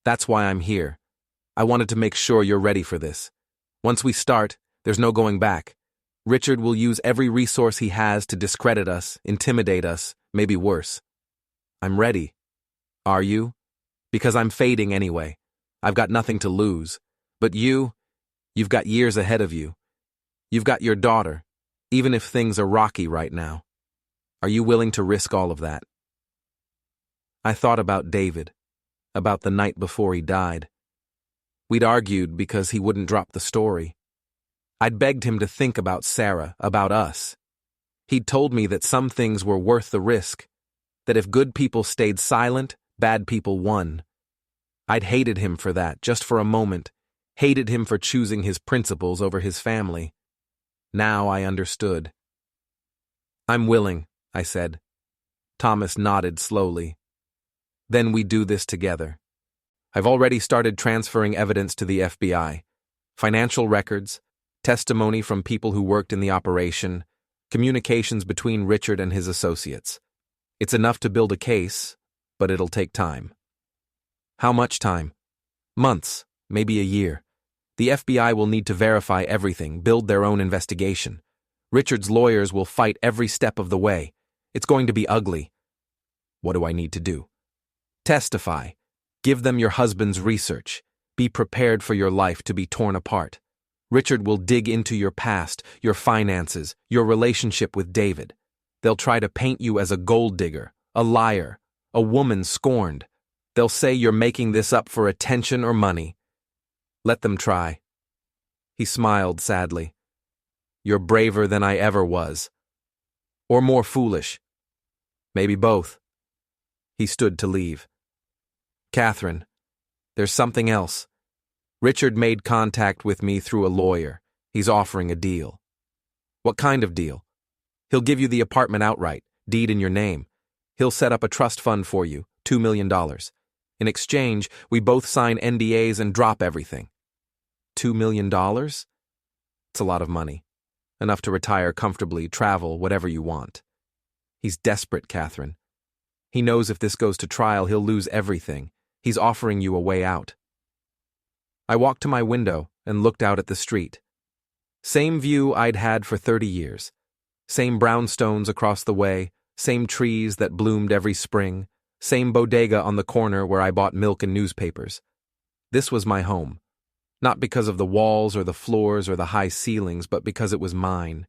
That's why I'm here. I wanted to make sure you're ready for this. Once we start, there's no going back. Richard will use every resource he has to discredit us, intimidate us, maybe worse. I'm ready. Are you? Because I'm fading anyway. I've got nothing to lose. But you've got years ahead of you. You've got your daughter, even if things are rocky right now. Are you willing to risk all of that? I thought about David, about the night before he died. We'd argued because he wouldn't drop the story. I'd begged him to think about Sarah, about us. He'd told me that some things were worth the risk, that if good people stayed silent, bad people won. I'd hated him for that, just for a moment, hated him for choosing his principles over his family. Now I understood. "I'm willing," I said. Thomas nodded slowly. "Then we do this together. I've already started transferring evidence to the FBI. Financial records, testimony from people who worked in the operation, communications between Richard and his associates. It's enough to build a case, but it'll take time." "How much time?" "Months, maybe a year. The FBI will need to verify everything, build their own investigation. Richard's lawyers will fight every step of the way. It's going to be ugly." "What do I need to do?" "Testify. Give them your husband's research. Be prepared for your life to be torn apart. Richard will dig into your past, your finances, your relationship with David. They'll try to paint you as a gold digger, a liar, a woman scorned. They'll say you're making this up for attention or money. Let them try." He smiled sadly. "You're braver than I ever was. Or more foolish. Maybe both." He stood to leave. "Catherine, there's something else. Richard made contact with me through a lawyer. He's offering a deal." "What kind of deal?" "He'll give you the apartment outright, deed in your name. He'll set up a trust fund for you, $2 million. In exchange, we both sign NDAs and drop everything." $2 million? It's a lot of money. Enough to retire comfortably, travel, whatever you want. He's desperate, Catherine. He knows if this goes to trial, he'll lose everything. He's offering you a way out. I walked to my window and looked out at the street. Same view I'd had for 30 years. Same brownstones across the way, same trees that bloomed every spring, same bodega on the corner where I bought milk and newspapers. This was my home. Not because of the walls or the floors or the high ceilings, but because it was mine.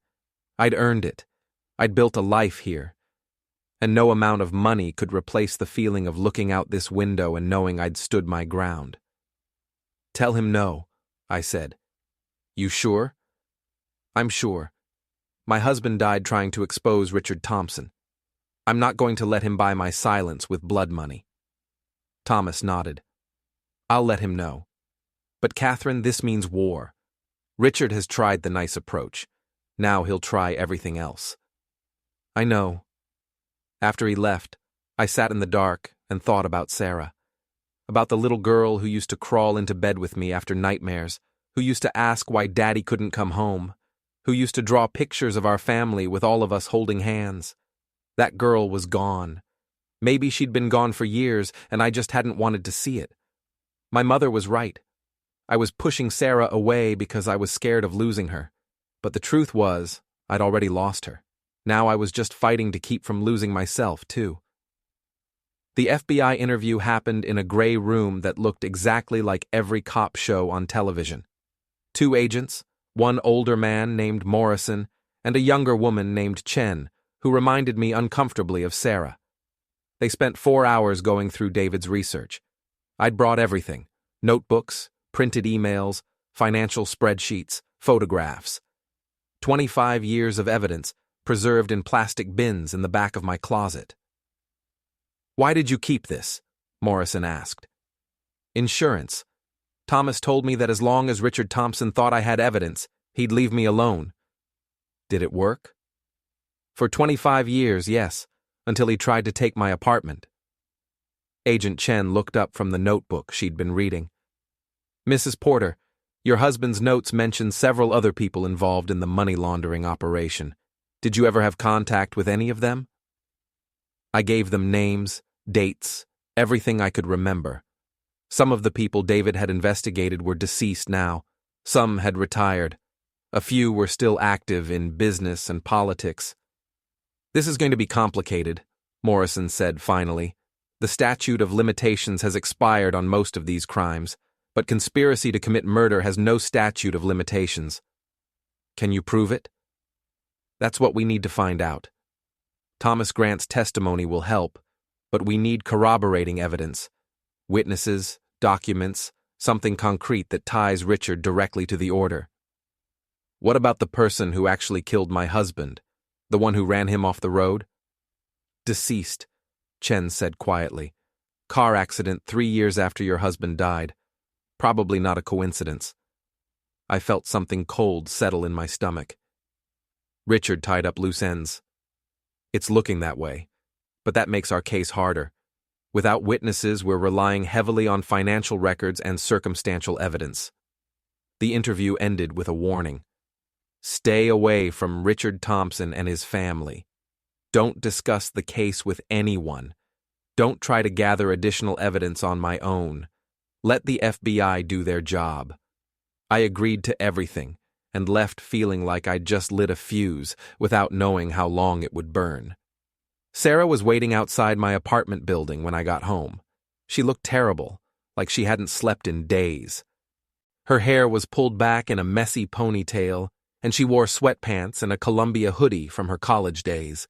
I'd earned it. I'd built a life here. And no amount of money could replace the feeling of looking out this window and knowing I'd stood my ground. "Tell him no," I said. "You sure?" "I'm sure. My husband died trying to expose Richard Thompson. I'm not going to let him buy my silence with blood money." Thomas nodded. "I'll let him know. But Catherine, this means war. Richard has tried the nice approach. Now he'll try everything else." "I know." After he left, I sat in the dark and thought about Sarah. About the little girl who used to crawl into bed with me after nightmares, who used to ask why Daddy couldn't come home, who used to draw pictures of our family with all of us holding hands. That girl was gone. Maybe she'd been gone for years and I just hadn't wanted to see it. My mother was right. I was pushing Sarah away because I was scared of losing her. But the truth was, I'd already lost her. Now I was just fighting to keep from losing myself, too. The FBI interview happened in a gray room that looked exactly like every cop show on television. 2 agents, one older man named Morrison, and a younger woman named Chen, who reminded me uncomfortably of Sarah. They spent 4 hours going through David's research. I'd brought everything: notebooks, printed emails, financial spreadsheets, photographs. 25 years of evidence, preserved in plastic bins in the back of my closet. "Why did you keep this?" Morrison asked. "Insurance. Thomas told me that as long as Richard Thompson thought I had evidence, he'd leave me alone." "Did it work?" "For 25 years, yes, until he tried to take my apartment." Agent Chen looked up from the notebook she'd been reading. "Mrs. Porter, your husband's notes mention several other people involved in the money laundering operation. Did you ever have contact with any of them?" I gave them names, dates, everything I could remember. Some of the people David had investigated were deceased now. Some had retired. A few were still active in business and politics. "This is going to be complicated," Morrison said finally. "The statute of limitations has expired on most of these crimes, but conspiracy to commit murder has no statute of limitations. Can you prove it?" "That's what we need to find out. Thomas Grant's testimony will help, but we need corroborating evidence. Witnesses, documents, something concrete that ties Richard directly to the order. What about the person who actually killed my husband, the one who ran him off the road? Deceased, Chen said quietly. Car accident 3 years after your husband died. Probably not a coincidence. I felt something cold settle in my stomach. Richard tied up loose ends. It's looking that way, but that makes our case harder. Without witnesses, we're relying heavily on financial records and circumstantial evidence. The interview ended with a warning. Stay away from Richard Thompson and his family. Don't discuss the case with anyone. Don't try to gather additional evidence on my own. Let the FBI do their job. I agreed to everything and left feeling like I'd just lit a fuse without knowing how long it would burn. Sarah was waiting outside my apartment building when I got home. She looked terrible, like she hadn't slept in days. Her hair was pulled back in a messy ponytail, and she wore sweatpants and a Columbia hoodie from her college days.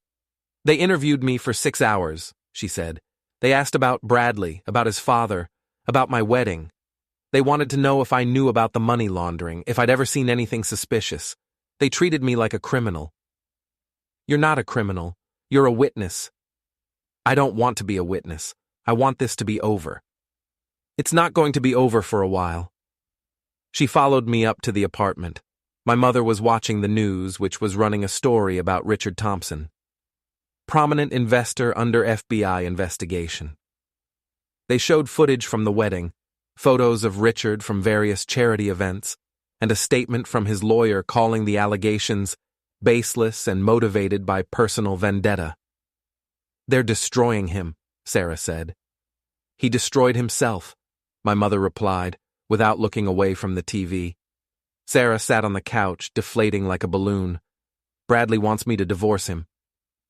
They interviewed me for 6 hours, she said. They asked about Bradley, about his father, about my wedding. They wanted to know if I knew about the money laundering, if I'd ever seen anything suspicious. They treated me like a criminal. You're not a criminal. You're a witness. I don't want to be a witness. I want this to be over. It's not going to be over for a while. She followed me up to the apartment. My mother was watching the news, which was running a story about Richard Thompson. Prominent investor under FBI investigation. They showed footage from the wedding, photos of Richard from various charity events, and a statement from his lawyer calling the allegations baseless and motivated by personal vendetta. They're destroying him, Sarah said. He destroyed himself, my mother replied, without looking away from the TV. Sarah sat on the couch, deflating like a balloon. Bradley wants me to divorce him.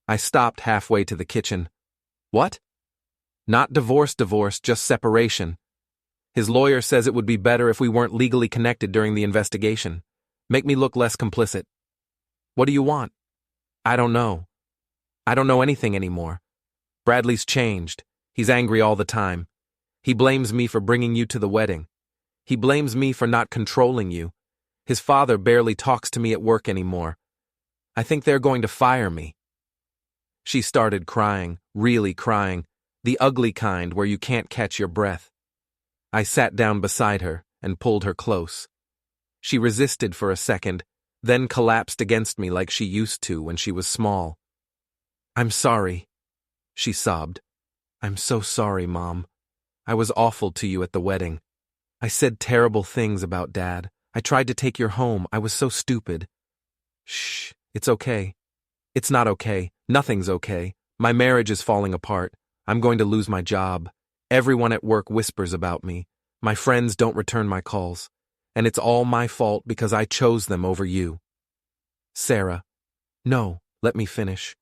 I stopped halfway to the kitchen. What? Not divorce, just separation. His lawyer says it would be better if we weren't legally connected during the investigation. Make me look less complicit. What do you want? I don't know. I don't know anything anymore. Bradley's changed. He's angry all the time. He blames me for bringing you to the wedding. He blames me for not controlling you. His father barely talks to me at work anymore. I think they're going to fire me. She started crying, really crying, the ugly kind where you can't catch your breath. I sat down beside her and pulled her close. She resisted for a second, then collapsed against me like she used to when she was small. I'm sorry, she sobbed. I'm so sorry, Mom. I was awful to you at the wedding. I said terrible things about Dad. I tried to take your home. I was so stupid. Shh, it's okay. It's not okay. Nothing's okay. My marriage is falling apart. I'm going to lose my job. Everyone at work whispers about me. My friends don't return my calls. And it's all my fault because I chose them over you. Sarah. No, let me finish.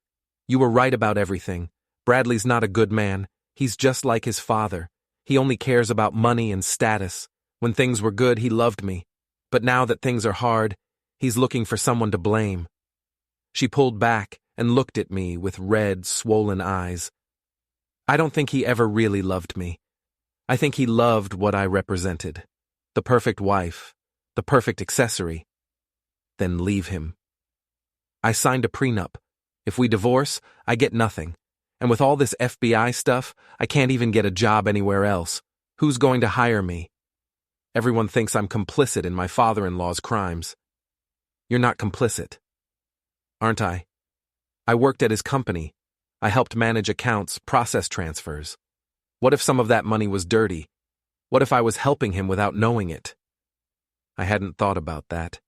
You were right about everything. Bradley's not a good man. He's just like his father. He only cares about money and status. When things were good, he loved me. But now that things are hard, he's looking for someone to blame. She pulled back and looked at me with red, swollen eyes. I don't think he ever really loved me. I think he loved what I represented. The perfect wife, the perfect accessory. Then leave him. I signed a prenup. If we divorce, I get nothing. And with all this FBI stuff, I can't even get a job anywhere else. Who's going to hire me? Everyone thinks I'm complicit in my father-in-law's crimes. You're not complicit. Aren't I? I worked at his company. I helped manage accounts, process transfers. What if some of that money was dirty? What if I was helping him without knowing it? I hadn't thought about that.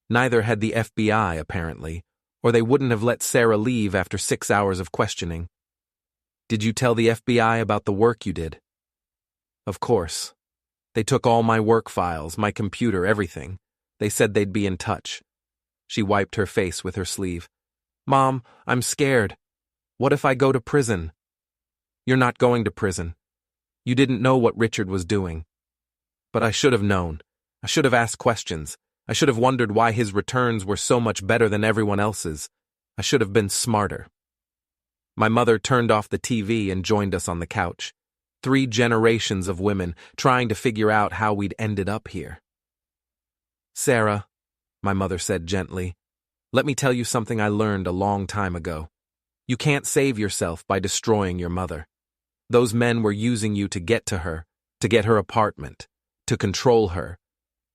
Neither had the FBI, apparently, or they wouldn't have let Sarah leave after 6 hours of questioning. Did you tell the FBI about the work you did? Of course. They took all my work files, my computer, everything. They said they'd be in touch. She wiped her face with her sleeve. Mom, I'm scared. What if I go to prison? You're not going to prison. You didn't know what Richard was doing. But I should have known. I should have asked questions. I should have wondered why his returns were so much better than everyone else's. I should have been smarter. My mother turned off the TV and joined us on the couch. 3 generations of women trying to figure out how we'd ended up here. Sarah, my mother said gently, let me tell you something I learned a long time ago. You can't save yourself by destroying your mother. Those men were using you to get to her, to get her apartment, to control her.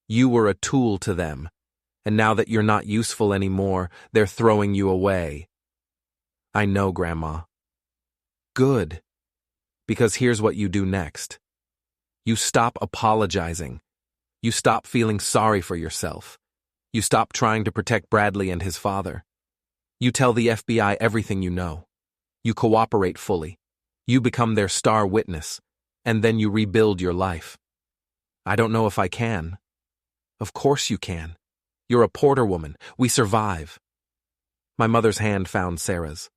You were a tool to them, and now that you're not useful anymore, they're throwing you away. I know, Grandma. Good. Because here's what you do next. You stop apologizing. You stop feeling sorry for yourself. You stop trying to protect Bradley and his father. You tell the FBI everything you know. You cooperate fully. You become their star witness, and then you rebuild your life. I don't know if I can. Of course you can. You're a Porter woman. We survive. My mother's hand found Sarah's.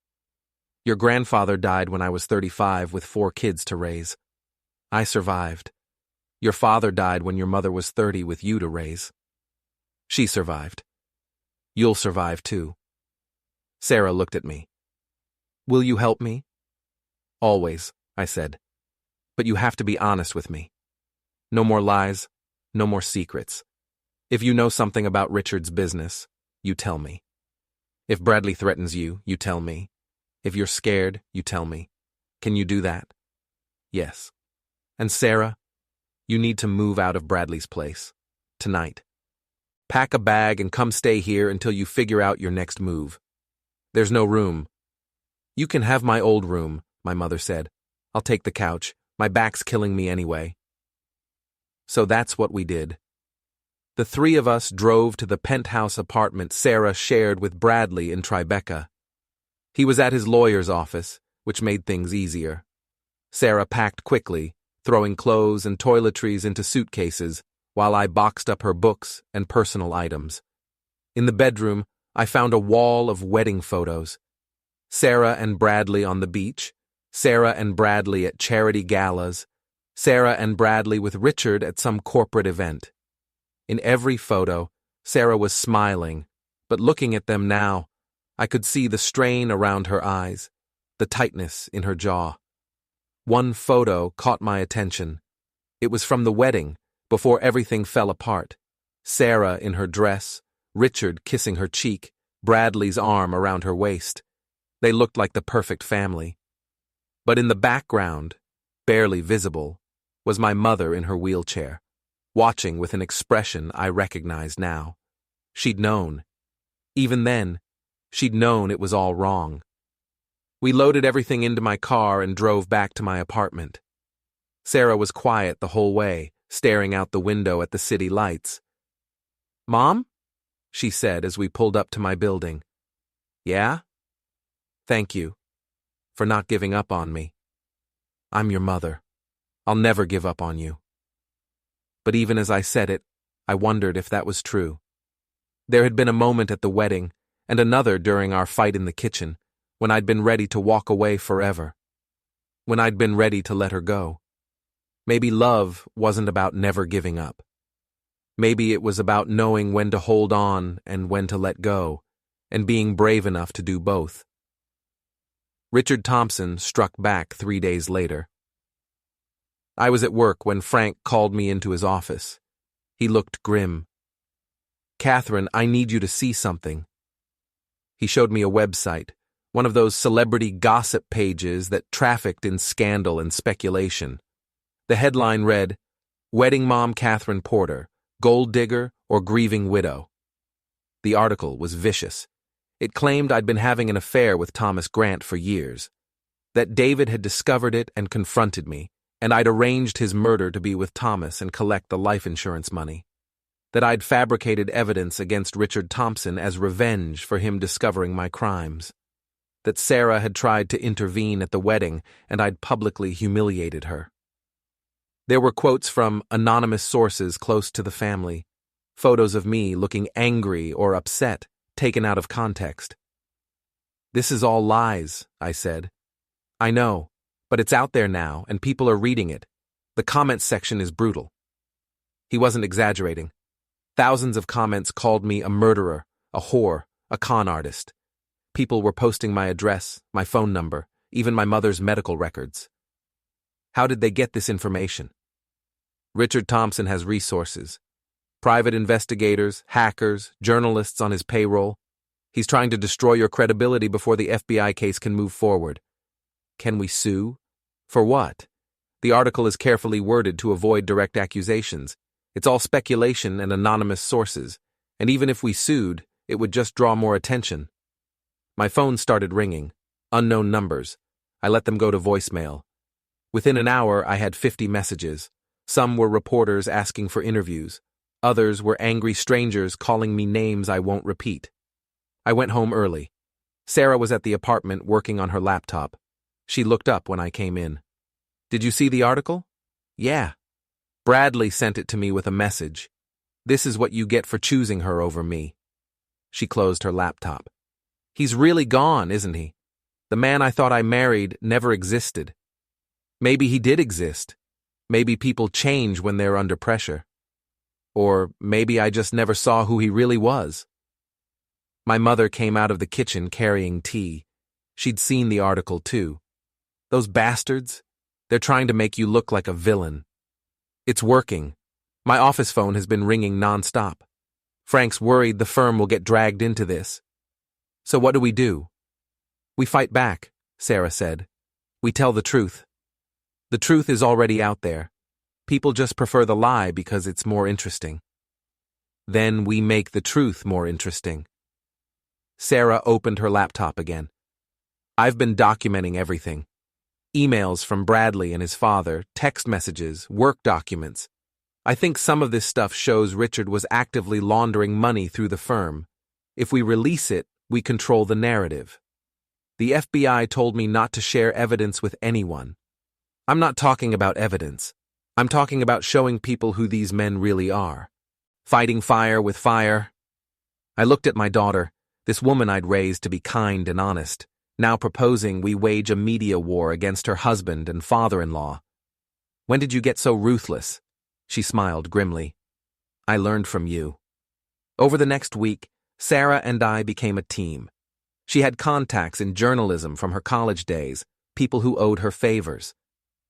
Your grandfather died when I was 35 with 4 kids to raise. I survived. Your father died when your mother was 30 with you to raise. She survived. You'll survive too. Sarah looked at me. Will you help me? Always, I said. But you have to be honest with me. No more lies, no more secrets. If you know something about Richard's business, you tell me. If Bradley threatens you, you tell me. If you're scared, you tell me. Can you do that? Yes. And Sarah, you need to move out of Bradley's place. Tonight. Pack a bag and come stay here until you figure out your next move. There's no room. You can have my old room, my mother said. I'll take the couch. My back's killing me anyway. So that's what we did. The 3 of us drove to the penthouse apartment Sarah shared with Bradley in Tribeca. He was at his lawyer's office, which made things easier. Sarah packed quickly, throwing clothes and toiletries into suitcases, while I boxed up her books and personal items. In the bedroom, I found a wall of wedding photos. Sarah and Bradley on the beach, Sarah and Bradley at charity galas, Sarah and Bradley with Richard at some corporate event. In every photo, Sarah was smiling, but looking at them now, I could see the strain around her eyes, the tightness in her jaw. One photo caught my attention. It was from the wedding, before everything fell apart. Sarah in her dress, Richard kissing her cheek, Bradley's arm around her waist. They looked like the perfect family. But in the background, barely visible, was my mother in her wheelchair, watching with an expression I recognized now. She'd known. Even then, she'd known it was all wrong. We loaded everything into my car and drove back to my apartment. Sarah was quiet the whole way, staring out the window at the city lights. "Mom?" she said as we pulled up to my building. "Yeah?" "Thank you for not giving up on me. I'm your mother. I'll never give up on you." But even as I said it, I wondered if that was true. There had been a moment at the wedding, and another during our fight in the kitchen, when I'd been ready to walk away forever. When I'd been ready to let her go. Maybe love wasn't about never giving up. Maybe it was about knowing when to hold on and when to let go, and being brave enough to do both. Richard Thompson struck back 3 days later. I was at work when Frank called me into his office. He looked grim. "Catherine, I need you to see something." He showed me a website, one of those celebrity gossip pages that trafficked in scandal and speculation. The headline read, "Wedding Mom Catherine Porter, Gold Digger or Grieving Widow." The article was vicious. It claimed I'd been having an affair with Thomas Grant for years, that David had discovered it and confronted me, and I'd arranged his murder to be with Thomas and collect the life insurance money, that I'd fabricated evidence against Richard Thompson as revenge for him discovering my crimes, that Sarah had tried to intervene at the wedding and I'd publicly humiliated her. There were quotes from anonymous sources close to the family, photos of me looking angry or upset, taken out of context. "This is all lies," I said. "I know, but it's out there now and people are reading it. The comments section is brutal." He wasn't exaggerating. Thousands of comments called me a murderer, a whore, a con artist. People were posting my address, my phone number, even my mother's medical records. How did they get this information? Richard Thompson has resources. Private investigators, hackers, journalists on his payroll. He's trying to destroy your credibility before the FBI case can move forward. Can we sue? For what? The article is carefully worded to avoid direct accusations. It's all speculation and anonymous sources, and even if we sued, it would just draw more attention. My phone started ringing. Unknown numbers. I let them go to voicemail. Within an hour, I had 50 messages. Some were reporters asking for interviews. Others were angry strangers calling me names I won't repeat. I went home early. Sarah was at the apartment working on her laptop. She looked up when I came in. Did you see the article? Yeah. Bradley sent it to me with a message. This is what you get for choosing her over me. She closed her laptop. He's really gone, isn't he? The man I thought I married never existed. Maybe he did exist. Maybe people change when they're under pressure. Or maybe I just never saw who he really was. My mother came out of the kitchen carrying tea. She'd seen the article too. Those bastards, they're trying to make you look like a villain. It's working. My office phone has been ringing nonstop. Frank's worried the firm will get dragged into this. So what do? We fight back, Sarah said. We tell the truth. The truth is already out there. People just prefer the lie because it's more interesting. Then we make the truth more interesting. Sarah opened her laptop again. I've been documenting everything. Emails from Bradley and his father, text messages, work documents. I think some of this stuff shows Richard was actively laundering money through the firm. If we release it, we control the narrative. The FBI told me not to share evidence with anyone. I'm not talking about evidence. I'm talking about showing people who these men really are. Fighting fire with fire. I looked at my daughter, this woman I'd raised to be kind and honest, now proposing we wage a media war against her husband and father-in-law. When did you get so ruthless? She smiled grimly. I learned from you. Over the next week, Sarah and I became a team. She had contacts in journalism from her college days, people who owed her favors.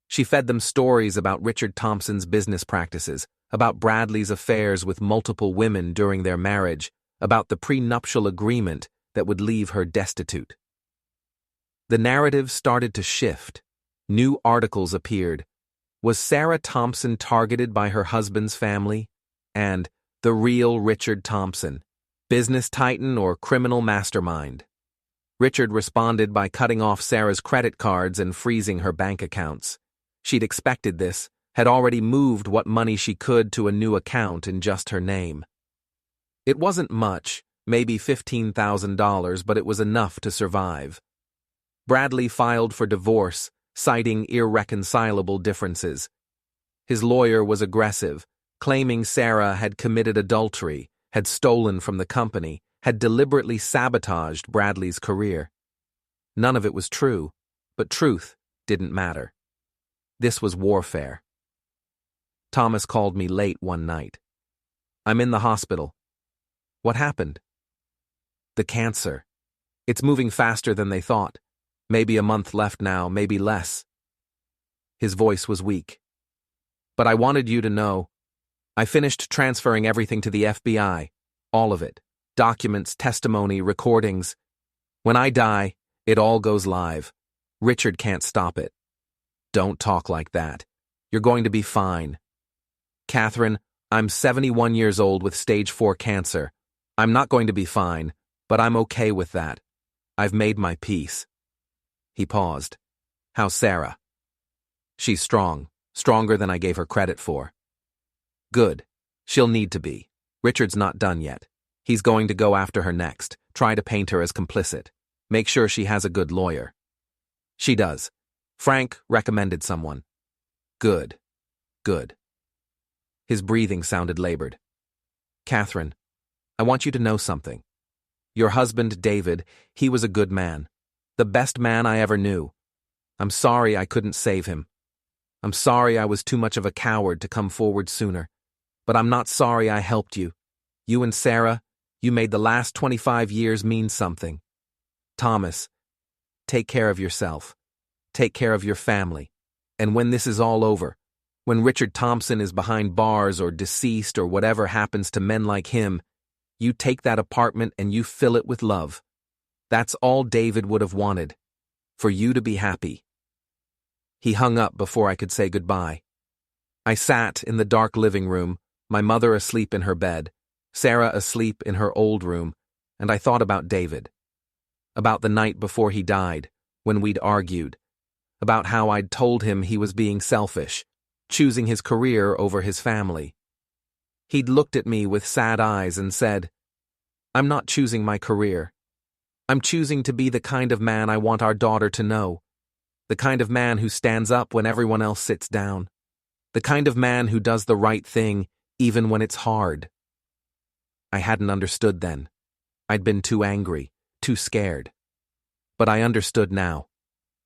She fed them stories about Richard Thompson's business practices, about Bradley's affairs with multiple women during their marriage, about the prenuptial agreement that would leave her destitute. The narrative started to shift. New articles appeared. Was Sarah Thompson targeted by her husband's family? And the real Richard Thompson, business titan or criminal mastermind? Richard responded by cutting off Sarah's credit cards and freezing her bank accounts. She'd expected this, had already moved what money she could to a new account in just her name. It wasn't much, maybe $15,000, but it was enough to survive. Bradley filed for divorce, citing irreconcilable differences. His lawyer was aggressive, claiming Sarah had committed adultery, had stolen from the company, had deliberately sabotaged Bradley's career. None of it was true, but truth didn't matter. This was warfare. Thomas called me late one night. I'm in the hospital. What happened? The cancer. It's moving faster than they thought. Maybe a month left now, maybe less. His voice was weak. But I wanted you to know. I finished transferring everything to the FBI. All of it. Documents, testimony, recordings. When I die, it all goes live. Richard can't stop it. Don't talk like that. You're going to be fine. Catherine, I'm 71 years old with stage 4 cancer. I'm not going to be fine, but I'm okay with that. I've made my peace. He paused. How's Sarah? She's strong, stronger than I gave her credit for. Good. She'll need to be. Richard's not done yet. He's going to go after her next, try to paint her as complicit. Make sure she has a good lawyer. She does. Frank recommended someone. Good. Good. His breathing sounded labored. Catherine, I want you to know something. Your husband, David, he was a good man. The best man I ever knew. I'm sorry I couldn't save him. I'm sorry I was too much of a coward to come forward sooner. But I'm not sorry I helped you. You and Sarah, you made the last 25 years mean something. Thomas, take care of yourself. Take care of your family. And when this is all over, when Richard Thompson is behind bars or deceased or whatever happens to men like him, you take that apartment and you fill it with love. That's all David would have wanted, for you to be happy. He hung up before I could say goodbye. I sat in the dark living room, my mother asleep in her bed, Sarah asleep in her old room, and I thought about David. About the night before he died, when we'd argued. About how I'd told him he was being selfish, choosing his career over his family. He'd looked at me with sad eyes and said, "I'm not choosing my career. I'm choosing to be the kind of man I want our daughter to know. The kind of man who stands up when everyone else sits down. The kind of man who does the right thing even when it's hard." I hadn't understood then. I'd been too angry, too scared. But I understood now.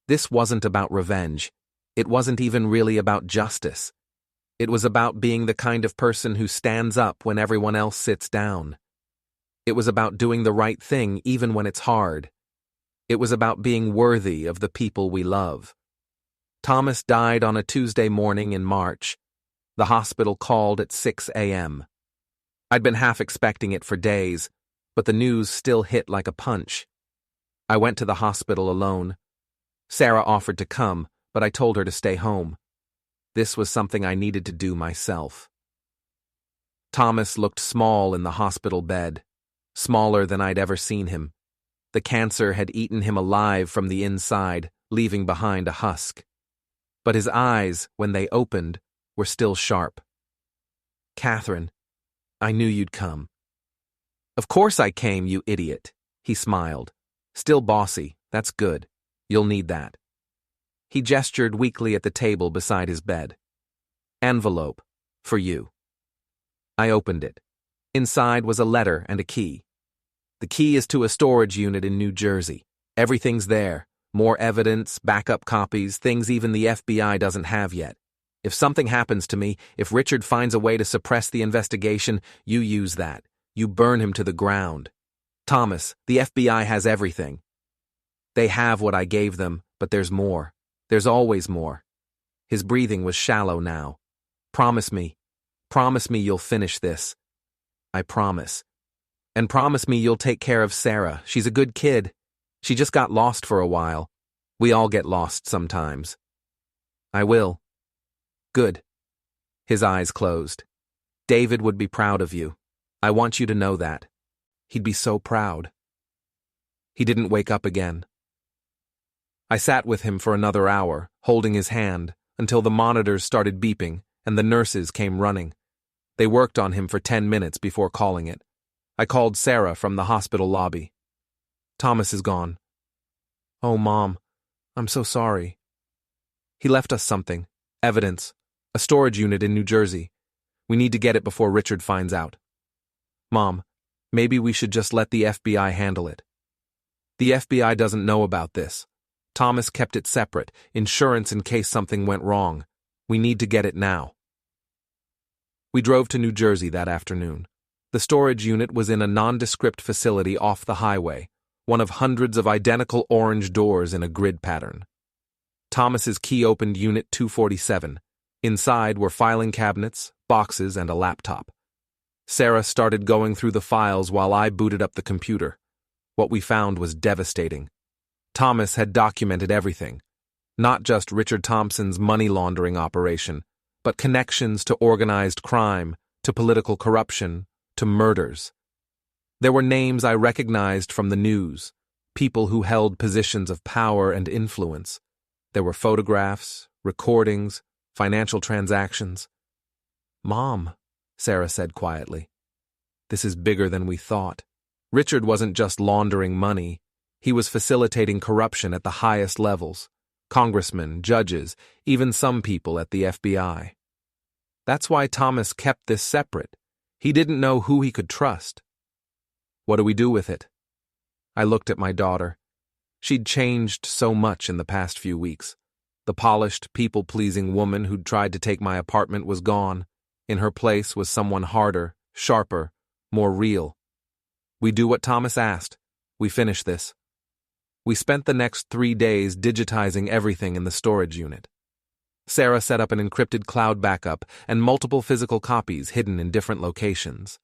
This wasn't about revenge. It wasn't even really about justice. It was about being the kind of person who stands up when everyone else sits down. It was about doing the right thing even when it's hard. It was about being worthy of the people we love. Thomas died on a Tuesday morning in March. The hospital called at 6 a.m. I'd been half expecting it for days, but the news still hit like a punch. I went to the hospital alone. Sarah offered to come, but I told her to stay home. This was something I needed to do myself. Thomas looked small in the hospital bed, smaller than I'd ever seen him. The cancer had eaten him alive from the inside, leaving behind a husk. But his eyes, when they opened, were still sharp. "Catherine, I knew you'd come." "Of course I came, you idiot," he smiled. "Still bossy, that's good. You'll need that." He gestured weakly at the table beside his bed. "Envelope. For you." I opened it. Inside was a letter and a key. "The key is to a storage unit in New Jersey. Everything's there. More evidence, backup copies, things even the FBI doesn't have yet. If something happens to me, if Richard finds a way to suppress the investigation, you use that. You burn him to the ground. Thomas, the FBI has everything. They have what I gave them, but there's more. There's always more." His breathing was shallow now. Promise me you'll finish this." "I promise. And promise me you'll take care of Sarah. She's a good kid. She just got lost for a while. We all get lost sometimes." "I will." "Good." His eyes closed. "David would be proud of you. I want you to know that. He'd be so proud." He didn't wake up again. I sat with him for another hour, holding his hand, until the monitors started beeping and the nurses came running. They worked on him for 10 minutes before calling it. I called Sarah from the hospital lobby. "Thomas is gone." "Oh, Mom, I'm so sorry." "He left us something. Evidence. A storage unit in New Jersey. We need to get it before Richard finds out." "Mom, maybe we should just let the FBI handle it." "The FBI doesn't know about this. Thomas kept it separate, insurance in case something went wrong. We need to get it now." We drove to New Jersey that afternoon. The storage unit was in a nondescript facility off the highway, one of hundreds of identical orange doors in a grid pattern. Thomas's key opened Unit 247. Inside were filing cabinets, boxes, and a laptop. Sarah started going through the files while I booted up the computer. What we found was devastating. Thomas had documented everything, not just Richard Thompson's money laundering operation, but connections to organized crime, to political corruption, to murders. There were names I recognized from the news, people who held positions of power and influence. There were photographs, recordings, financial transactions. "Mom," Sarah said quietly, "this is bigger than we thought. Richard wasn't just laundering money. He was facilitating corruption at the highest levels. Congressmen, judges, even some people at the FBI. That's why Thomas kept this separate. He didn't know who he could trust." "What do we do with it?" I looked at my daughter. She'd changed so much in the past few weeks. The polished, people-pleasing woman who'd tried to take my apartment was gone. In her place was someone harder, sharper, more real. We do what Thomas asked. We finish this. We spent the next 3 days digitizing everything in the storage unit. Sarah set up an encrypted cloud backup and multiple physical copies hidden in different locations.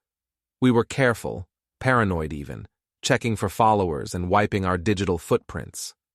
We were careful, paranoid even, checking for followers and wiping our digital footprints.